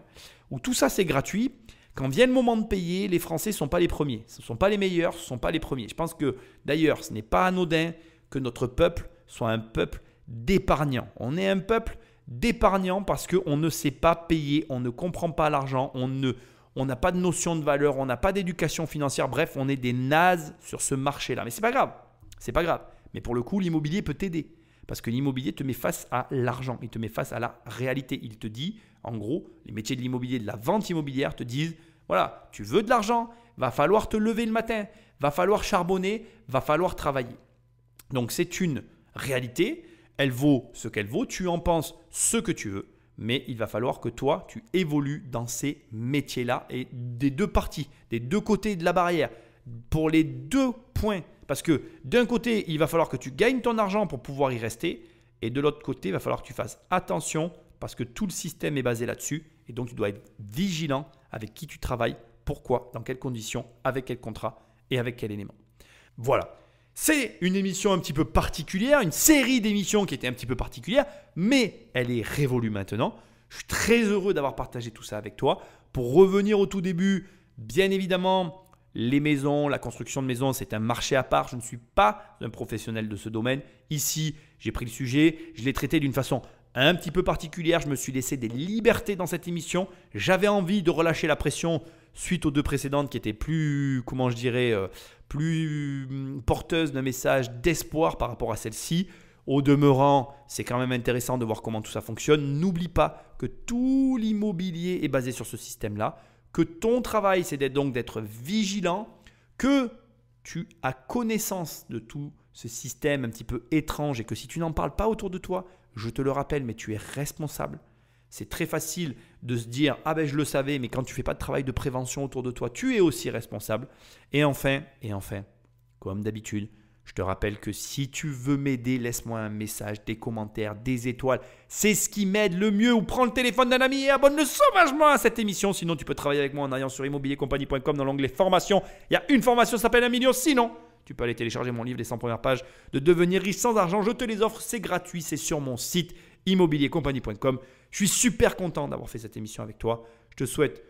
Où tout ça c'est gratuit, quand vient le moment de payer, les Français ne sont pas les premiers. Ce ne sont pas les meilleurs, ce ne sont pas les premiers. Je pense que d'ailleurs, ce n'est pas anodin que notre peuple soit un peuple d'épargnants. On est un peuple d'épargnants parce qu'on ne sait pas payer, on ne comprend pas l'argent, on n'a pas de notion de valeur, on n'a pas d'éducation financière. Bref, on est des nazes sur ce marché-là. Mais ce n'est pas grave. C'est pas grave. Mais pour le coup, l'immobilier peut t'aider. Parce que l'immobilier te met face à l'argent. Il te met face à la réalité. Il te dit, en gros, les métiers de l'immobilier, de la vente immobilière te disent, voilà, tu veux de l'argent, va falloir te lever le matin, va falloir charbonner, va falloir travailler. Donc c'est une réalité. Elle vaut ce qu'elle vaut. Tu en penses ce que tu veux. Mais il va falloir que toi, tu évolues dans ces métiers-là et des deux parties, des deux côtés de la barrière, pour les deux points. Parce que d'un côté, il va falloir que tu gagnes ton argent pour pouvoir y rester et de l'autre côté, il va falloir que tu fasses attention parce que tout le système est basé là-dessus et donc tu dois être vigilant avec qui tu travailles, pourquoi, dans quelles conditions, avec quel contrat et avec quel élément. Voilà. C'est une émission un petit peu particulière, une série d'émissions qui était un petit peu particulière, mais elle est révolue maintenant. Je suis très heureux d'avoir partagé tout ça avec toi. Pour revenir au tout début, bien évidemment, les maisons, la construction de maisons, c'est un marché à part. Je ne suis pas un professionnel de ce domaine. Ici, j'ai pris le sujet, je l'ai traité d'une façon un petit peu particulière. Je me suis laissé des libertés dans cette émission. J'avais envie de relâcher la pression suite aux deux précédentes qui étaient plus, comment je dirais, plus porteuses d'un message d'espoir par rapport à celle-ci. Au demeurant, c'est quand même intéressant de voir comment tout ça fonctionne. N'oublie pas que tout l'immobilier est basé sur ce système-là, que ton travail, c'est d'être vigilant, que tu as connaissance de tout ce système un petit peu étrange et que si tu n'en parles pas autour de toi, je te le rappelle, mais tu es responsable. C'est très facile de se dire « Ah ben je le savais », mais quand tu ne fais pas de travail de prévention autour de toi, tu es aussi responsable. Et enfin, comme d'habitude, je te rappelle que si tu veux m'aider, laisse-moi un message, des commentaires, des étoiles. C'est ce qui m'aide le mieux. Ou prends le téléphone d'un ami et abonne-le sauvagement à cette émission. Sinon, tu peux travailler avec moi en allant sur immobiliercompagnie.com dans l'onglet formation. Il y a une formation qui s'appelle 1 million. Sinon, tu peux aller télécharger mon livre, les 100 premières pages de devenir riche sans argent. Je te les offre, c'est gratuit, c'est sur mon site immobiliercompagnie.com. Je suis super content d'avoir fait cette émission avec toi. Je te souhaite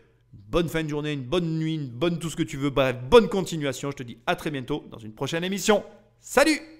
bonne fin de journée, une bonne nuit, une bonne tout ce que tu veux. Bref, bonne continuation. Je te dis à très bientôt dans une prochaine émission. Salut!